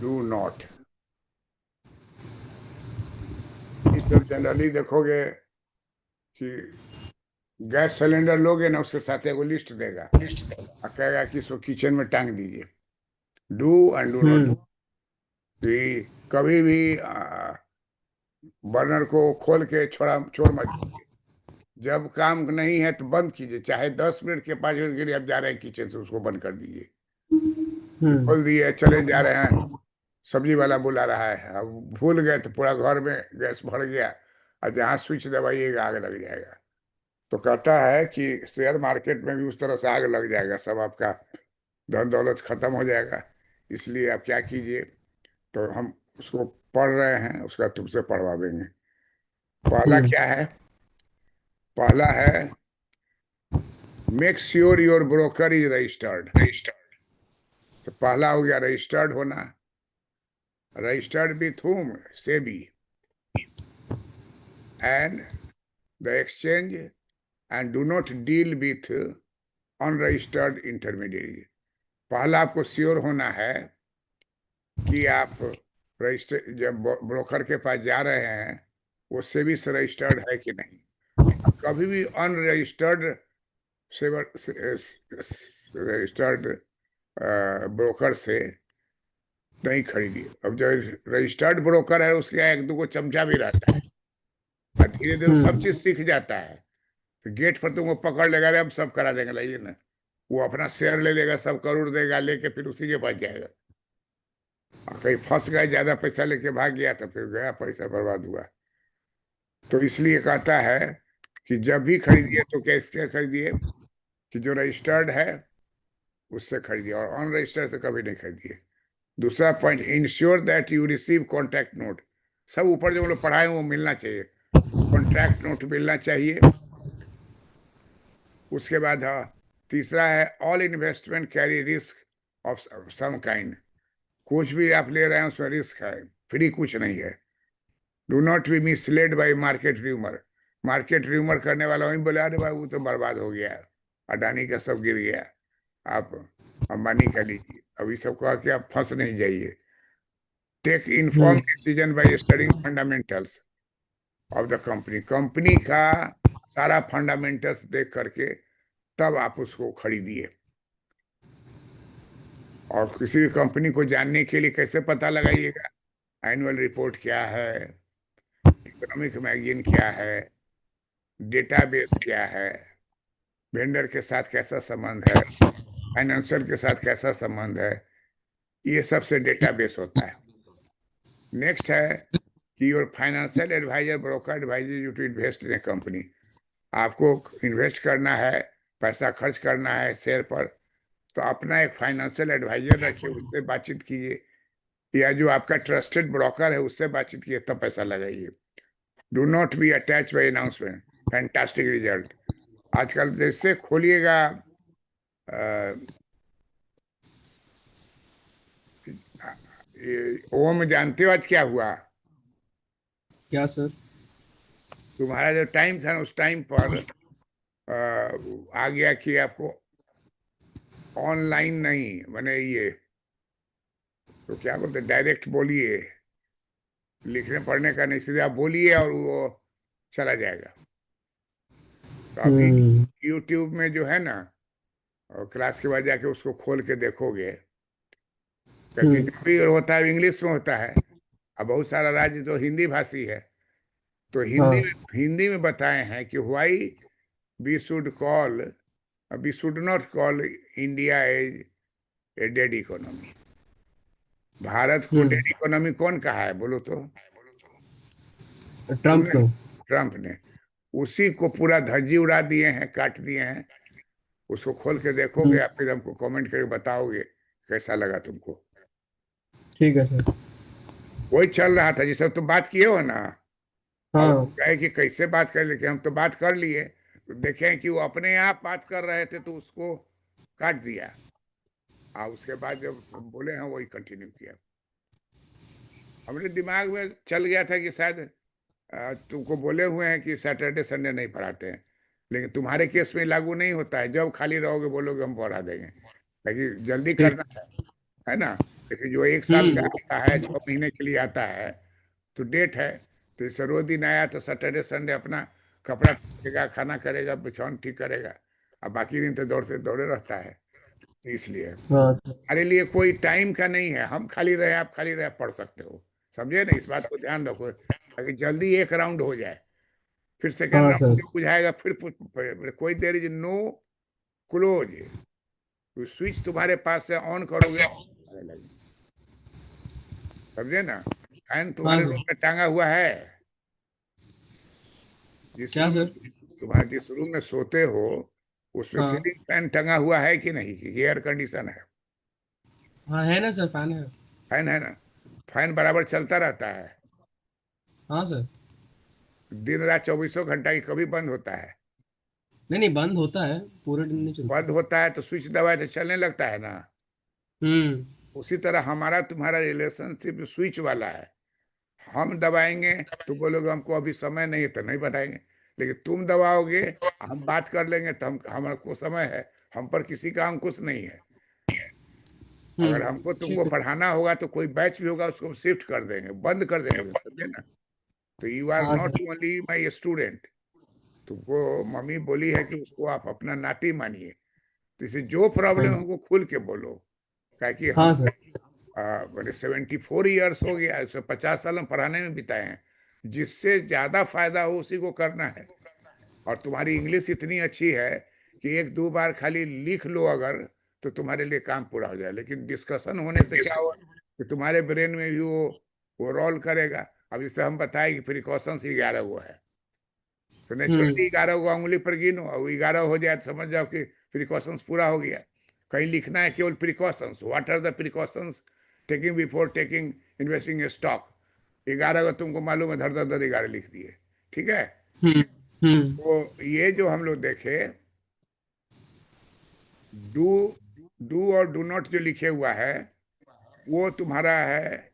डू नॉट। इस सब जनरली देखोगे कि गैस सिलेंडर लोगे ना, उसके साथ एगो लिस्ट देगा और कहेगा कि इसको किचन में टांग दीजिए, do and do not. Hmm. कि कभी भी बर्नर को खोल के छोड़ मत दीजिए। जब काम नहीं है तो बंद कीजिए, चाहे 10 मिनट के 5 मिनट के लिए आप जा रहे हैं किचन से, उसको बंद कर दीजिए। Hmm. खोल दिए, चले जा रहे हैं, सब्जी वाला बुला रहा है, अब भूल गए तो पूरा घर में गैस भर गया, और जहाँ स्विच दबाइएगा आग लग जाएगा। तो कहता है कि शेयर मार्केट में भी उस तरह से आग लग जाएगा, सब आपका धन दौलत खत्म हो जाएगा। इसलिए आप क्या कीजिए, तो हम उसको पढ़ रहे हैं, उसका तुमसे पढ़वा देंगे। पहला Hmm. क्या है? पहला है make sure your broker is registered. तो पहला हो गया रजिस्टर्ड होना। Registered with whom? SEBI and the exchange, and do not deal with unregistered intermediate. पहला आपको श्योर होना है कि आप रजिस्टर, जब ब्रोकर के पास जा रहे हैं, वो सेबी से रजिस्टर्ड है कि नहीं। कभी भी अनरजिस्टर्ड रजिस्टर्ड ब्रोकर से नहीं खरीदिए। अब जो रजिस्टर्ड ब्रोकर है उसके यहाँ एक दो चमचा भी रहता है, और धीरे धीरे वो सब Hmm. चीज सीख जाता है। तो गेट पर तुमको पकड़ लेगा, रे हम सब करा देंगे, लाइए ना। वो अपना शेयर ले लेगा, सब करोड़ देगा, लेके फिर उसी के पास जाएगा। और कहीं फंस गए, ज्यादा पैसा लेके भाग गया तो फिर गया, पैसा बर्बाद हुआ। तो इसलिए कहता है कि जब भी खरीदिए तो क्या इसके खरीदिए कि जो रजिस्टर्ड है उससे खरीदिए, और अनरजिस्टर्ड से कभी नहीं खरीदिए। दूसरा point, ensure that you receive contract note. सब ऊपर जो हम लोग पढ़ाए हैं वो मिलना चाहिए, कॉन्ट्रैक्ट नोट मिलना चाहिए। उसके बाद हाँ, तीसरा है all investment carry risk of some kind. कुछ भी आप ले रहे हैं उसमें रिस्क है, फ्री कुछ नहीं है। Do not B misled by market rumour. Market rumour करने वाला वही बोले अरे भाई वो तो बर्बाद हो गया, अडानी का सब गिर गया, आप अंबानी का लीजिए। अभी सब कहा कि आप फंस नहीं जाइए। Take inform hmm decision by studying fundamentals of the company. Company का सारा फंडामेंटल्स देख करके तब आप उसको खरीदिए। और किसी भी कंपनी को जानने के लिए कैसे पता लगाइएगा, एनुअल रिपोर्ट क्या है, इकोनॉमिक मैगजीन क्या है, डेटाबेस क्या है, वेंडर के साथ कैसा संबंध है, फाइनेंशियल के साथ कैसा संबंध है, ये सबसे डेटाबेस होता है। नेक्स्ट है कि your financial adviser broker adviser you to invest in a company. आपको इन्वेस्ट करना है, पैसा खर्च करना है शेयर पर, तो अपना एक फाइनेंशियल एडवाइजर रखिए, उससे बातचीत कीजिए, या जो आपका ट्रस्टेड ब्रोकर है उससे बातचीत कीजिए, तब पैसा लगाइए। Do not be attach by announcement. Fantastic result. आजकल जैसे खोलिएगा ओम, जानते हो आज क्या हुआ? क्या सर? तुम्हारा जो टाइम था ना उस टाइम पर आ गया कि आपको ऑनलाइन नहीं, मैंने ये तो क्या बोलते, डायरेक्ट बोलिए, लिखने पढ़ने का नहीं, सीधे आप बोलिए और वो चला जाएगा। तो अभी हम्म यूट्यूब में जो है ना, और क्लास के बाद जाके उसको खोल के देखोगे, क्योंकि हम्म जो भी होता है इंग्लिश में होता है। अब बहुत सारा राज्य तो हिंदी भाषी है, तो हाँ हिंदी में बताए हैं कि why we should call, we should not call India as a dead economy. भारत को हम्म डेड इकोनॉमी कौन कहा है बोलो तो? ट्रम्प तुमने? को। ट्रम्प ने। उसी को पूरा धज्जी उड़ा दिए हैं, काट दिए हैं। उसको खोल के देखोगे, हम्म या फिर हमको कमेंट करके बताओगे कैसा लगा तुमको। ठीक है सर। वही चल रहा था जिससे तुम बात किए हो ना। अब हाँ कहे कि कैसे बात कर, लेकिन हम तो बात कर लिए, तो देखें कि वो अपने आप बात कर रहे थे तो उसको काट दिया। उसके बाद जब हम बोले हैं वही कंटिन्यू किया। हमने दिमाग में चल गया था कि शायद तुमको बोले हुए हैं कि सैटरडे संडे नहीं पढ़ाते हैं, लेकिन तुम्हारे केस में लागू नहीं होता है। जब खाली रहोगे बोलोगे हम पढ़ा देंगे, लेकिन जल्दी ठीक। करना है ना। लेकिन जो एक साल का हम्म आता है, 6 महीने के लिए आता है, तो डेट है, तो इसे रोज दिन आया तो सैटरडे संडे अपना कपड़ा करेगा, खाना करेगा, बिछौन ठीक करेगा, अब बाकी दिन तो दौड़ते दौड़े रहता है। तो इसलिए हाँ सर। हमारे लिए कोई टाइम का नहीं है, हम खाली रहे आप खाली रहे पढ़ सकते हो। समझे ना, इस बात को ध्यान रखो ताकि जल्दी एक राउंड हो जाए, फिर सेकेंड हाँ राउंड सर। जब बुझाएगा फिर कोई there is no close. Switch तुम्हारे पास से ऑन करोगे आने लगे। समझे ना? फैन हाँ तुम्हारे रूम सर। में टांगा हुआ है, जिस क्या रूम में सर? तुम्हारे जिस रूम में सोते हो उसमें हाँ सीलिंग फैन टंगा हुआ है कि नहीं, कि एयर कंडीशन है? हाँ है ना सर, फैन है। फैन है ना? फैन बराबर चलता रहता है, हाँ सर। दिन रात 24 घंटा, की कभी बंद होता है? नहीं नहीं, बंद होता है, पूरे दिन नहीं चलता। बंद होता है तो स्विच दबाए तो चलने लगता है ना। हम्म उसी तरह हमारा तुम्हारा रिलेशनशिप स्विच वाला है। हम दबाएंगे तो बोलोगे हमको अभी समय नहीं है तो नहीं बताएंगे, लेकिन तुम दबाओगे, हम बात कर लेंगे तो हम हमारे को समय है। हम पर किसी का अंकुश नहीं है। अगर हमको तुमको ठीक है। पढ़ाना होगा तो कोई बैच भी होगा उसको शिफ्ट कर देंगे, बंद कर देंगे, समझे ना। तो यू आर हाँ not sir. Only my student. तुमको मम्मी बोली है कि उसको आप अपना नाती मानिए, तो इसे जो प्रॉब्लम हाँ हमको खुल के बोलो। क्या कि हाँ हमको सर। मैंने 74 ईयर्स हो गया, 50 साल हम पढ़ाने में बिताए हैं। जिससे ज्यादा फायदा हो उसी को करना है। और तुम्हारी इंग्लिश इतनी अच्छी है कि एक दो बार खाली लिख लो अगर, तो तुम्हारे लिए काम पूरा हो जाए। लेकिन डिस्कशन होने से क्या हो, कि तुम्हारे ब्रेन में भी वो रोल करेगा। अब जैसे हम बताए कि प्रिकॉशंस 11 वो है, तो नेचुरली 11 को उंगली पर गिनो, और 11 हो जाए तो समझ जाओ कि प्रिकॉशंस पूरा हो गया। कहीं लिखना है केवल precautions, what are the precautions taking before taking investing a stock. 11 को तुमको मालूम है, धर धर धर 11 लिख दिए। ठीक है। हम्म। हम्म। तो ये जो हम लोग देखे, डू डू और डू नॉट जो लिखे हुआ है, वो तुम्हारा है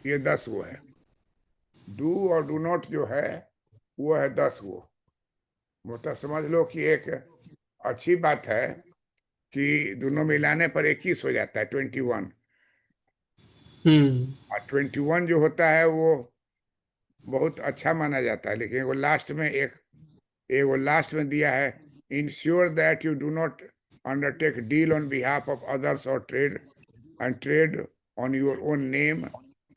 ये 10 वो है। डू और डू नॉट जो है वो है 10 वो। मतलब समझ लो कि एक अच्छी बात है कि दोनों मिलाने पर 21 हो जाता है, 21। हम्म। और 21 जो होता है वो बहुत अच्छा माना जाता है। लेकिन वो लास्ट में एक वो लास्ट में दिया है, ensure that you do not undertake deal on behalf of others और trade on your own name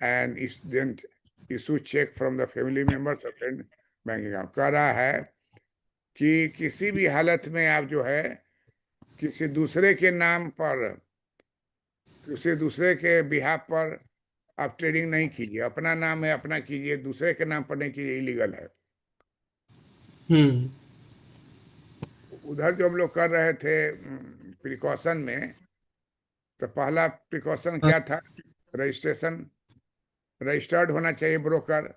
and then issue cheque from the family members और फ्रेंड बैंक अकाउंट। कह रहा है कि किसी भी हालत में आप जो है किसी दूसरे के नाम पर, किसी दूसरे के बिहाफ पर आप ट्रेडिंग नहीं कीजिए। अपना नाम है अपना कीजिए, दूसरे के नाम पर नहीं कीजिए, इलीगल है। हम्म। उधर जो हम लोग कर रहे थे प्रिकॉशन में, तो पहला प्रिकॉशन क्या था? रजिस्ट्रेशन, रजिस्टर्ड होना चाहिए ब्रोकर।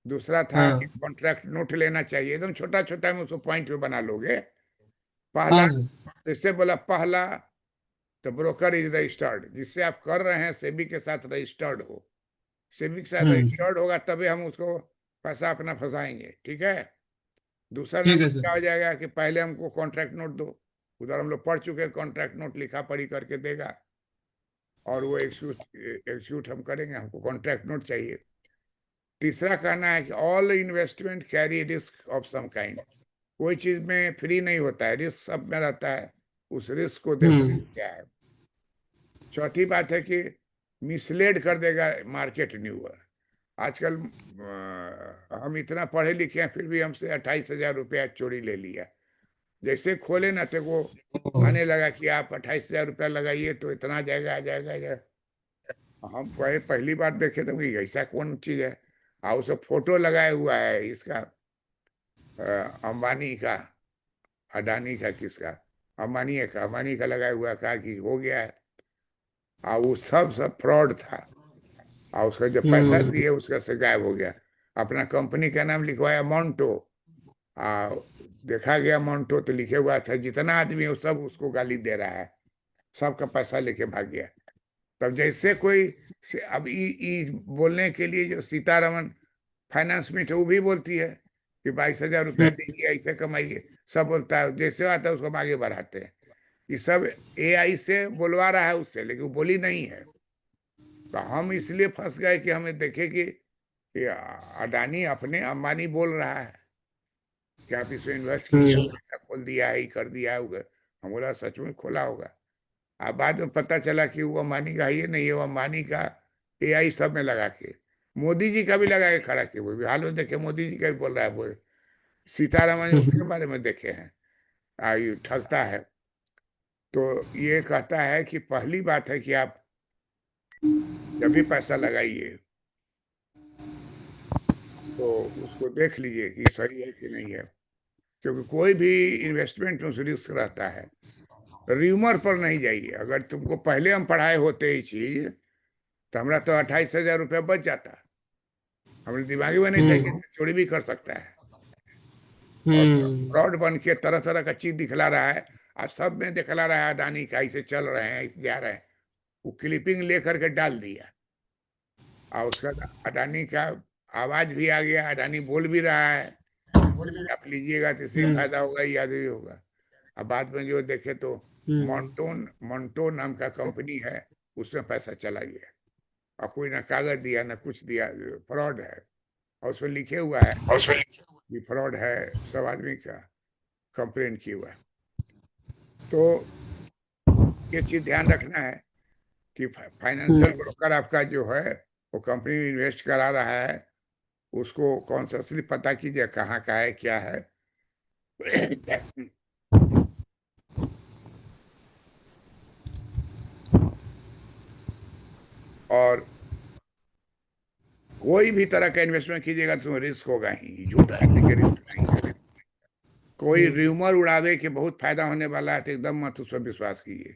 दूसरा था कि हाँ। कॉन्ट्रैक्ट नोट लेना चाहिए, एकदम छोटा छोटा में उसको पॉइंट पे बना लोगे। पहला, हाँ सर। जैसे बोला पहला, तो ब्रोकर इज रजिस्टर्ड, जिससे आप कर रहे हैं सेबी के साथ रजिस्टर्ड हो। सेबी के साथ हम्म। रजिस्टर्ड होगा तभी हम उसको पैसा अपना फंसाएंगे। ठीक है। दूसरा ठीक नंबर है क्या सर। हो जाएगा कि पहले हमको कॉन्ट्रैक्ट नोट दो। उधर हम लोग पढ़ चुके, कॉन्ट्रैक्ट नोट लिखा पढ़ी करके देगा, और वो एग्जीक्यूट हम करेंगे, हमको कॉन्ट्रैक्ट नोट चाहिए। तीसरा कहना है कि all investment carry risk of some kind. कोई चीज में फ्री नहीं होता है, रिस्क सब में रहता है, उस रिस्क को देखो हम्म। क्या है। चौथी बात है कि मिसलेड कर देगा मार्केट न्यूअर। आजकल हम इतना पढ़े लिखे हैं फिर भी हमसे 28,000 रुपया चोरी ले लिया। जैसे खोले ना थे वो ओह। आने लगा कि आप 28,000 रुपया लगाइए तो इतना आ जाएगा। हम पहली बार देखे तो कि ऐसा कौन चीज है। और उसे फोटो लगाया हुआ है इसका, अंबानी का, अडानी का, किसका, अंबानी का लगाया हुआ। कहा कि हो गया है। और वो सब फ्रॉड था। और उसका जब पैसा हम्म। दिए उसका से गायब हो गया। अपना कंपनी का नाम लिखवाया मोन्टो। आ देखा गया मोन्टो तो लिखे हुआ था, जितना आदमी है वो सब उसको गाली दे रहा है, सबका पैसा लेके भाग गया। तब जैसे कोई अब ई बोलने के लिए जो सीतारमन फाइनेंस में वो भी बोलती है कि 22,000 रुपया हम्म। दीजिए, ऐसे कमाइए। सब बोलता है, जैसे आता है उसको हम आगे बढ़ाते हैं। ये सब एआई से बोलवा रहा है उससे, लेकिन वो बोली नहीं है। तो हम इसलिए फंस गए कि हमें देखे कि ये अडानी अपने अंबानी बोल रहा है कि आप इसमें इन्वेस्ट कीजिए, हम्म। पैसा खोल दिया है, ये कर दिया होगा। हम बोला सच में खोला होगा। अब बाद में पता चला कि वो अंबानी का ही नहीं है, वो अंबानी का एआई सब में लगा के, मोदी जी का भी लगा के खड़ा किए। वो भी हाल में देखे, मोदी जी का भी बोल रहा है वो। सीतारमन उसके बारे में देखे हैं, आयु ठगता है। तो ये कहता है कि पहली बात है कि आप जब भी पैसा लगाइए तो उसको देख लीजिए कि सही है कि नहीं है। क्योंकि कोई भी इन्वेस्टमेंट में रिस्क रहता है। र्यूमर पर नहीं जाइए। अगर तुमको पहले हम पढ़ाए होते ये चीज, तो हमारा तो 28,000 रुपया बच जाता। हमारे दिमागी में नहीं था कि हम्म। इससे चोरी भी कर सकता है। और हम्म। फ्रॉड बन के तरह तरह का चीज दिखला रहा है। आज सब में दिखला रहा है अडानी का ऐसे चल रहे हैं, ऐसे जा रहे हैं। वो क्लिपिंग लेकर के डाल दिया, और उसका अडानी का आवाज भी आ गया, अडानी बोल भी रहा है। आप लीजिएगा तो इससे हम्म। फायदा होगा या भी होगा। अब बाद में जो देखे तो हम्म। मॉन्टोन मॉन्टो नाम का कंपनी है, उसमें पैसा चला गया। और कोई ना कागज दिया ना कुछ दिया, फ्रॉड है। और उसमें लिखे हुआ है कि फ्रॉड है, सब आदमी का कंप्लेन किया हुआ है। तो ये चीज ध्यान रखना है कि फाइनेंशियल हम्म। ब्रोकर आपका जो है वो कंपनी में इन्वेस्ट करा रहा है, उसको कॉन्शियसली पता कीजिए कहाँ का है क्या है। और कोई भी तरह का इन्वेस्टमेंट कीजिएगा तो रिस्क होगा ही, झूठ कहने के रिस्क नहीं है। कोई हम्म र्यूमर उड़ावे कि बहुत फायदा होने वाला है तो एकदम मत उस पर विश्वास कीजिए।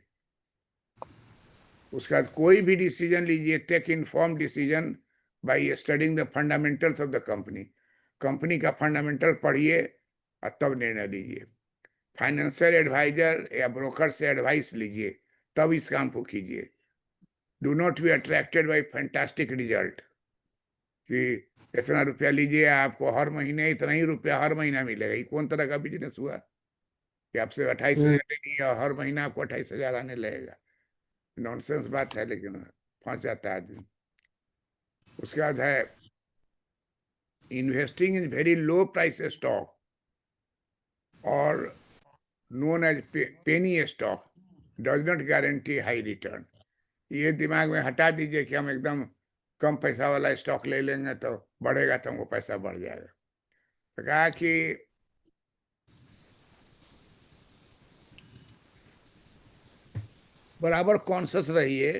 उसके बाद कोई भी डिसीजन लीजिए, take inform decision by studying the fundamentals of the company. Company का फंडामेंटल पढ़िए और तब निर्णय लीजिए। फाइनेंशियल एडवाइजर या ब्रोकर से एडवाइस लीजिए, तब इस काम को कीजिए। Do not be attracted by fantastic result कि इतना रुपया लीजिए, आपको हर महीने इतना ही रुपया हर महीना मिलेगा। ये कौन तरह का बिजनेस हुआ कि आपसे 28,000 ले लिया और हर महीना आपको 28,000 आने लगेगा? नॉनसेंस बात है, लेकिन फंस जाता है आदमी। उसके बाद है investing in very low price stock और known as penny stock does not guarantee high return. ये दिमाग में हटा दीजिए कि हम एकदम कम पैसा वाला स्टॉक ले लेंगे तो बढ़ेगा, तो हमको पैसा बढ़ जाएगा। तो कहा कि बराबर कॉन्शियस रहिए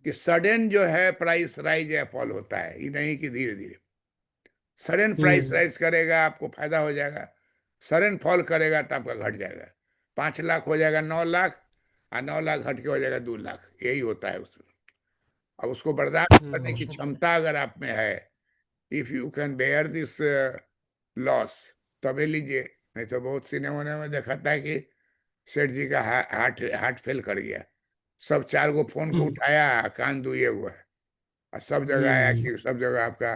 कि सडन जो है प्राइस राइज या फॉल होता है, ये नहीं कि धीरे धीरे। सडन प्राइस हम्म राइज करेगा आपको फायदा हो जाएगा, सडन फॉल करेगा तो आपका घट जाएगा। 5 लाख हो जाएगा 9 लाख, और 9 लाख घट के हो जाएगा 2 लाख, यही होता है उसमें। अब उसको बर्दाश्त करने की क्षमता अगर आप में है, if you can bear this loss, तभी लीजिए। नहीं तो बहुत सिनेमा में देखा था कि सेठ जी का हार्ट हार्ट फेल कर गया, सब 4 गो फोन को उठाया, कान दुए हुआ है, और सब जगह आया हम्म कि सब जगह आपका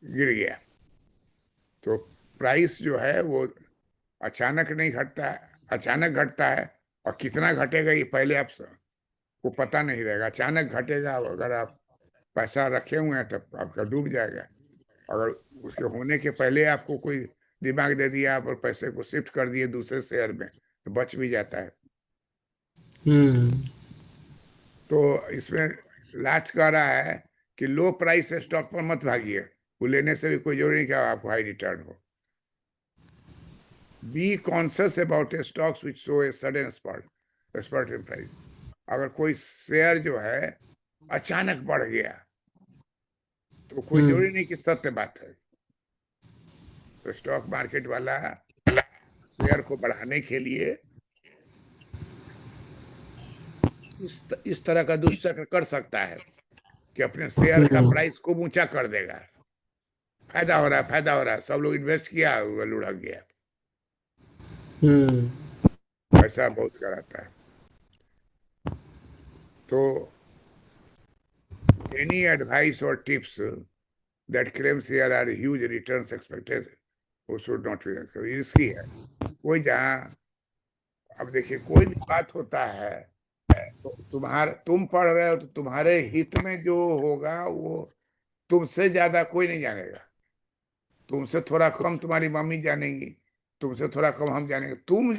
गिर गया। तो प्राइस जो है वो अचानक नहीं घटता है, अचानक घटता है। और कितना घटेगा ये पहले आप को पता नहीं रहेगा। अचानक घटेगा, अगर आप पैसा रखे हुए हैं तब आपका डूब जाएगा। अगर उसके होने के पहले आपको कोई दिमाग दे दिया, आप और पैसे को शिफ्ट कर दिए दूसरे शेयर में, तो बच भी जाता है। हम्म तो इसमें लास्ट कह रहा है कि लो प्राइस स्टॉक पर मत भागिए, वो लेने से भी कोई जरूरी नहीं कि आपको हाई रिटर्न हो। Be conscious about a stocks which show a sudden spurt in price. अगर कोई शेयर जो है अचानक बढ़ गया, तो कोई जरूरी नहीं कि सत्य बात है। तो स्टॉक मार्केट वाला शेयर को बढ़ाने के लिए इस तरह का दुष्चक्र कर सकता है कि अपने शेयर का हम्म प्राइस खूब ऊंचा कर देगा। फायदा हो रहा है, फायदा हो रहा है, सब लोग इन्वेस्ट किया, वो लुढ़क गया। हम्म ऐसा बहुत कराता है। तो एनी एडवाइस और tips that claims here are huge returns expected, वो शुड नॉट बी रिस्की है। कोई जहाँ, अब देखिए कोई भी बात होता है तो तुम पढ़ रहे हो तो तुम्हारे हित में जो होगा वो तुमसे ज्यादा कोई नहीं जानेगा। तुमसे थोड़ा कम तुम्हारी मम्मी जानेंगी, तुमसे थोड़ा कम हम जानेंगे। तुम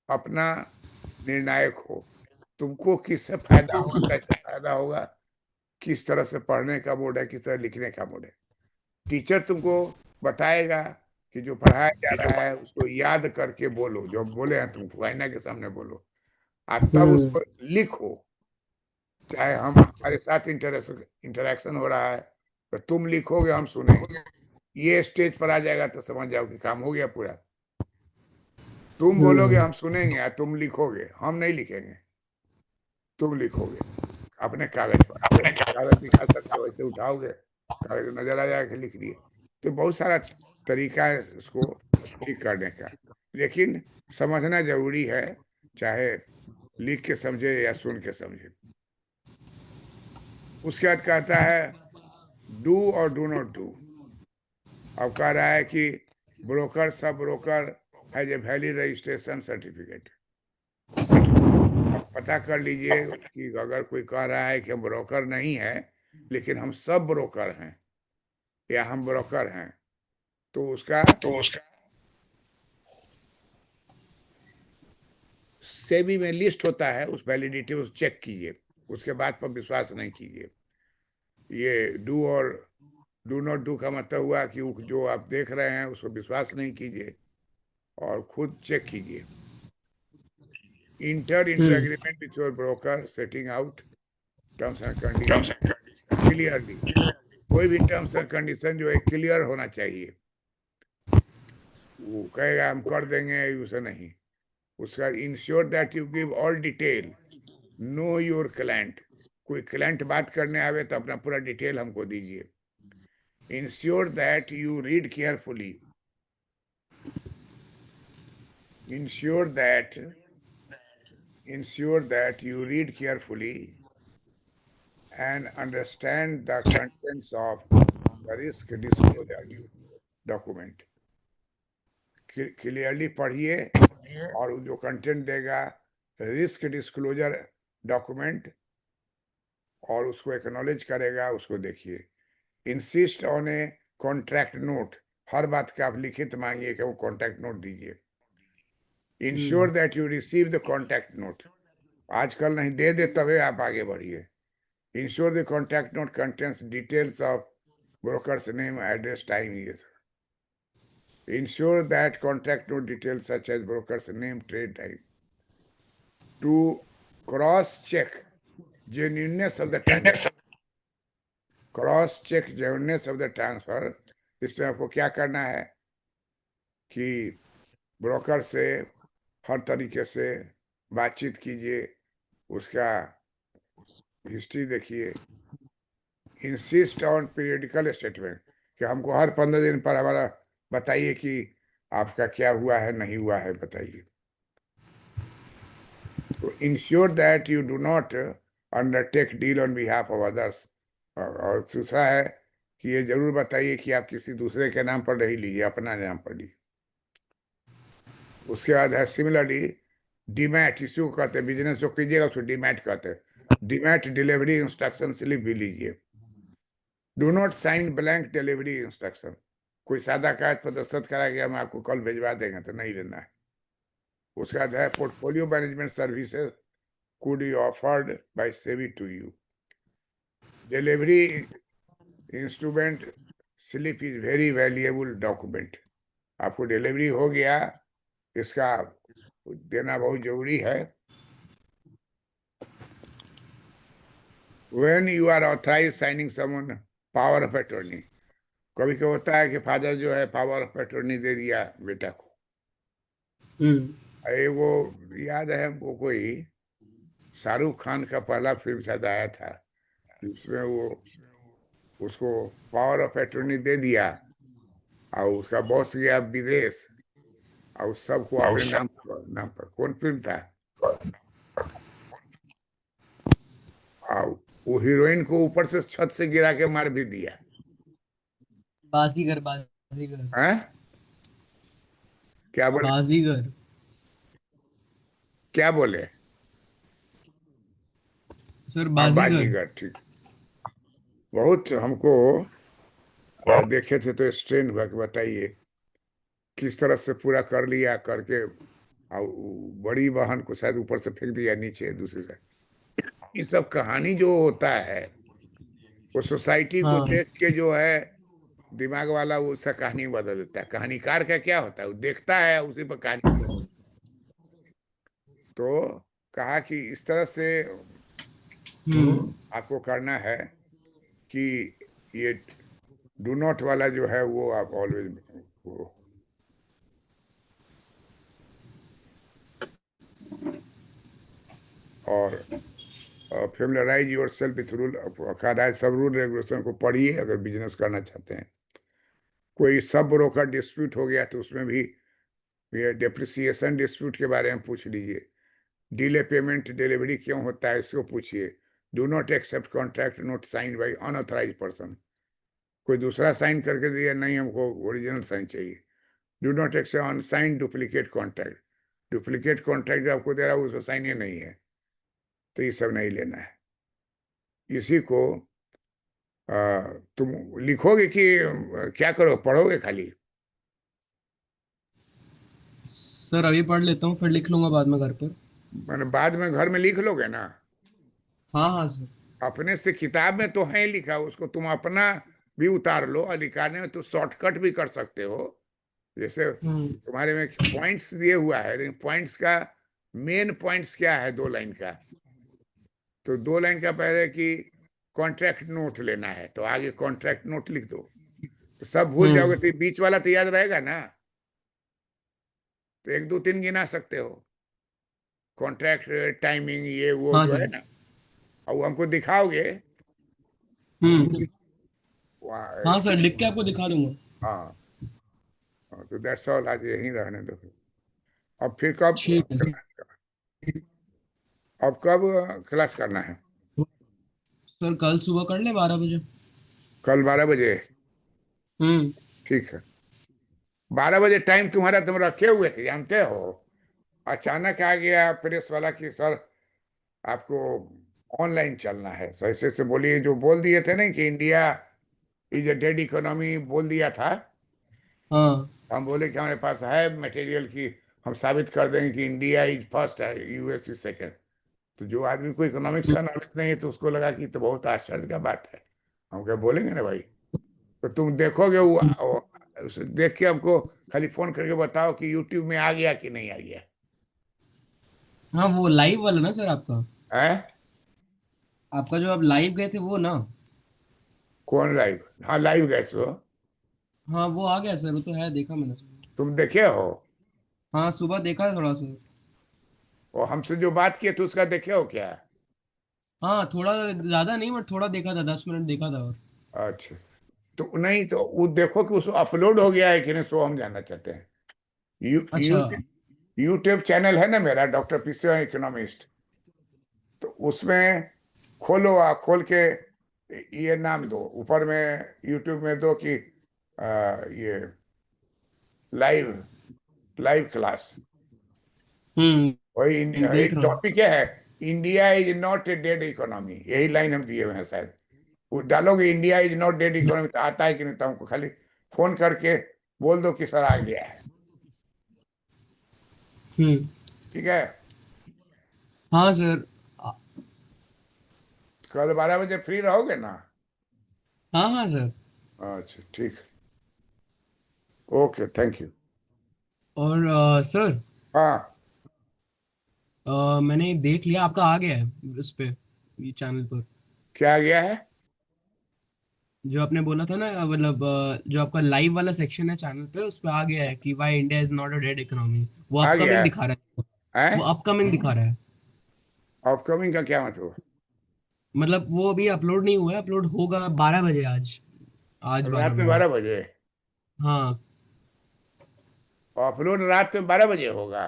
अपना निर्णायक हो, तुमको किससे फायदा हो, कैसे फायदा होगा, किस तरह से पढ़ने का मूड है, किस तरह लिखने का मूड है। टीचर तुमको बताएगा कि जो पढ़ाया जा रहा है उसको याद करके बोलो, जो बोले हैं तुमको आईना के सामने बोलो, और तब हम्म उसको लिखो। चाहे हम हमारे साथ इंटरेक्शन हो रहा है तो तुम लिखोगे, हम सुनेंगे। ये स्टेज पर आ जाएगा तो समझ जाओ कि काम हो गया पूरा। तुम बोलोगे हम्म हम सुनेंगे, और तुम लिखोगे, हम नहीं लिखेंगे, तुम लिखोगे अपने कागज पर। जैसे कागज दिखा सकते हो वैसे उठाओगे, कागज नजर आ जाएगा कि लिख दिए। तो बहुत सारा तरीका है इसको ठीक करने का, लेकिन समझना जरूरी है, चाहे लिख के समझे या सुन के समझे। उसके बाद कहता है डू और डू नॉट डू। अब कह रहा है कि broker sub broker has a valid registration certificate. अब पता कर लीजिए कि अगर कोई कह रहा है कि हम ब्रोकर नहीं है लेकिन हम सब ब्रोकर हैं या हम ब्रोकर हैं, तो उसका सेबी में लिस्ट होता है, उस वैलिडिटी उस चेक कीजिए, उसके बाद पर विश्वास नहीं कीजिए। ये डू और डू नॉट डू का मतलब हुआ कि जो आप देख रहे हैं उसको विश्वास नहीं कीजिए और खुद चेक कीजिए। Inter into hmm agreement with your broker setting out terms and condition clearly, कोई भी टर्म्स एंड कंडीशन जो है क्लियर होना चाहिए। वो कहेगा हम कर देंगे, उसे नहीं। उसका ensure that you give all detail, know your client. कोई क्लाइंट बात करने आवे तो अपना पूरा डिटेल हमको दीजिए। Ensure that you read carefully, ensure that you read carefully and understand the contents of the risk disclosure document. Clearly पढ़िए और जो कंटेंट देगा रिस्क डिस्क्लोजर डॉक्यूमेंट और उसको एक्नॉलेज करेगा, उसको देखिए। Insist on a contract note, हर बात का आप लिखित मांगिए कि वो कॉन्ट्रैक्ट नोट दीजिए। Ensure that you receive the contract note, आजकल नहीं, दे दे तबे आप आगे बढ़िए। Ensure the contract note contents details of broker's name, address, time, ये सब। Ensure that contract note details such as broker's name, trade time. To cross-check genuineness of the transaction. Cross-check genuineness of the transfer. इसमें आपको क्या करना है कि broker से हर तरीके से बातचीत कीजिए, उसका हिस्ट्री देखिए। इंसिस्ट ऑन पीरियडिकल स्टेटमेंट, कि हमको हर 15 दिन पर हमारा बताइए कि आपका क्या हुआ है, नहीं हुआ है, बताइए। तो ensure that you do not undertake deal on behalf of others. और दूसरा है कि ये जरूर बताइए कि आप किसी दूसरे के नाम पर नहीं लीजिए, अपना नाम पर लीजिए। उसके बाद है सिमिलरली डीमैट, इसी को कहते हैं, बिजनेस जो कीजिएगा उसको डीमैट कहते हैं। डीमैट डिलीवरी इंस्ट्रक्शन स्लिप भी लीजिए। Do not sign blank delivery instruction, कोई सादा कागज पर दस्तखत करा के हम आपको कल भिजवा देंगे तो नहीं लेना है। उसके बाद है portfolio management services could be offered by SEBI to you. Delivery instrument slip is very valuable document. आपको डिलीवरी हो गया, इसका देना बहुत जरूरी है। When you are authorized signing someone power of attorney, कभी क्या होता है कि फादर जो है पावर ऑफ अटॉर्नी दे दिया बेटा को। अरे वो याद है हमको, कोई शाहरुख खान का पहला फिल्म शायद आया था, उसमें वो उसको पावर ऑफ अटॉर्नी दे दिया और उसका बॉस गया विदेश और सबको अपने नाम पर। कौन फिल्म था? और वो हीरोइन को ऊपर से छत से गिरा के मार भी दिया। बाजीगर, बाजीगर। हैं? क्या बोले? बाजीगर। क्या बोले? सर हाँ, बाजीगर। बाजीगर, ठीक। बहुत हमको देखे थे तो स्ट्रेन हुआ कि बताइए किस तरह से पूरा कर लिया, करके और बड़ी बहन को शायद ऊपर से फेंक दिया नीचे दूसरी साइड। ये सब कहानी जो होता है वो सोसाइटी को हाँ। देख के जो है दिमाग वाला वो उसका कहानी बदल देता है। कहानीकार का क्या होता है, वो देखता है उसी पर कहानी। तो कहा कि इस तरह से आपको करना है कि ये डू नॉट वाला जो है वो आप ऑलवेज और familiarise your self with rule. सब रूल रेगुलेशन को पढ़िए अगर बिजनेस करना चाहते हैं। कोई सब ब्रोकर डिस्प्यूट हो गया तो उसमें भी ये डेप्रिसिएशन डिस्प्यूट के बारे में पूछ लीजिए। डिले पेमेंट डिलीवरी क्यों होता है इसको पूछिए। Do not accept contract note sign by unauthorise person, कोई दूसरा साइन करके दिया नहीं, हमको ओरिजिनल साइन चाहिए। Do not accept unsign duplicate contract, duplicate contract जो आपको दे रहा है उसमें साइन ही नहीं है, तो ये सब नहीं लेना है। इसी को तुम लिखोगे कि क्या करो, पढ़ोगे खाली? सर अभी पढ़ लेता हूँ, फिर लिख लूंगा बाद में घर पर। मैंने बाद में घर में लिख लोगे ना? हाँ हाँ सर। अपने से किताब में तो है लिखा, उसको तुम अपना भी उतार लो और लिखाने में तो शॉर्टकट भी कर सकते हो। जैसे तुम्हारे में पॉइंट्स दिए हुआ है, लेकिन पॉइंट्स का मेन पॉइंट्स क्या है, 2 लाइन का, तो 2 लाइन का पहले कि कॉन्ट्रैक्ट नोट लेना है, तो आगे कॉन्ट्रैक्ट नोट लिख दो, तो सब भूल जाओगे, तो बीच वाला तो याद रहेगा ना। तो 1 2 3 गिना सकते हो, कॉन्ट्रैक्ट, टाइमिंग, ये वो हाँ जो है सर। ना, और वो हमको दिखाओगे हम्म। वहाँ। हाँ सर, लिख के आपको दिखा दूंगा। हाँ हाँ, तो दैट्स ऑल, आज यहीं रहने दो। अब फिर कब, ठीक है सर। अब कब क्लास करना है? सर कल सुबह कर ले 12 बजे। कल 12 बजे? हम्म। ठीक है। 12 बजे टाइम तुम्हारा तुम रखे हुए थे, जानते हो, अचानक आ गया प्रेस वाला कि सर आपको ऑनलाइन चलना है, सर ऐसे से बोलिए, जो बोल दिए थे ना कि India is a dead economy बोल दिया था। हाँ। हम बोले कि हमारे पास है मटेरियल की, हम साबित कर देंगे कि इंडिया इज फर्स्ट है, यूएस इज सेकंड। तो जो आदमी को इकोनॉमिक्स का नॉलेज नहीं है, तो उसको लगा कि तो बहुत आश्चर्य का बात है। हम क्या बोलेंगे ना भाई, तो तुम देखोगे उसे देख के हमको खाली फोन करके बताओ कि यूट्यूब में आ गया कि नहीं आ गया हाँ, वो लाइव वाला ना सर आपका? है। आपका जो आप लाइव गए थे वो ना? कौन लाइव? हाँ लाइव गए सो। हाँ वो आ गया सर, वो तो है, देखा मैंने सर। तुम देखे हो? हाँ सुबह देखा थोड़ा सा। और हमसे जो बात किए थे उसका देखे हो क्या? हाँ थोड़ा, ज्यादा नहीं बट थोड़ा देखा था, 10 मिनट देखा था और। अच्छा, तो नहीं तो वो देखो कि उसको अपलोड हो गया है कि नहीं, सो हम जानना चाहते हैं। अच्छा। यूट्यूब चैनल है ना मेरा, डॉक्टर पीसीआर इकोनॉमिस्ट। तो उसमें खोलो, खोल के ये नाम दो ऊपर में, यूट्यूब में दो कि ये लाइव, लाइव क्लास। वही देख एक रहा हूँ। टॉपिक है, India is not a dead economy, यही लाइन हम दिए हुए हैं शायद। वो डालोगे India is not dead economy, तो आता है कि नहीं, तो हमको खाली फोन करके बोल दो कि सर आ गया है। हम्म। ठीक है। हाँ सर। कल 12 बजे फ्री रहोगे ना? हाँ हाँ सर। अच्छा ठीक। Okay, thank you. और सर, हाँ, मैंने देख लिया आपका आ गया है उस पे, ये चैनल पर। क्या आ गया है? जो आपने बोला था ना, मतलब जो आपका लाइव वाला सेक्शन है चैनल पे, उस पे आ गया है कि why India is not a dead economy. वो आ गया अपकमिंग है? दिखा रहा है। वो हैं? अपकमिंग दिखा रहा है। अपकमिंग का क्या मतलब? मतलब वो अभी अपलोड नहीं हुआ है, अपलोड होगा 12 बजे आज। आज बारह रात में बजे 12 बजे? हाँ। अपलोड रात में 12 बजे होगा?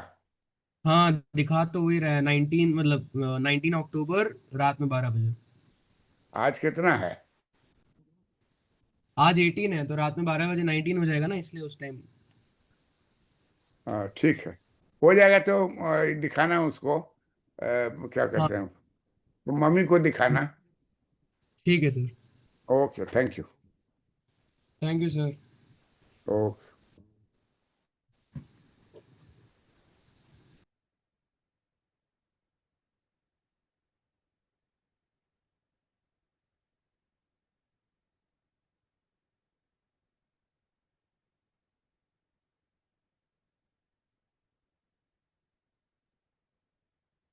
हाँ दिखा तो वही रहा है, 19, मतलब 19 अक्टूबर रात में 12 बजे। आज कितना है? आज 18 है, तो रात में 12 बजे 19 हो जाएगा ना, इसलिए उस टाइम। हाँ ठीक है, हो जाएगा। तो दिखाना उसको, क्या हाँ। कहते हैं, तो मम्मी को दिखाना। ठीक है sir. Okay, thank you. Thank you sir. Okay.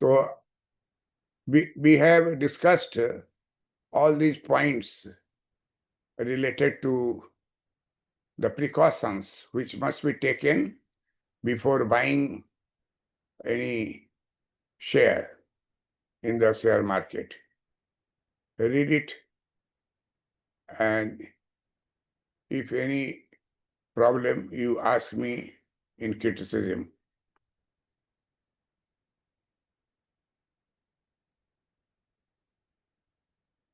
तो we have discussed all these points related to the precautions which must be taken before buying any share in the share market. Read it, and if any problem, you ask me in criticism.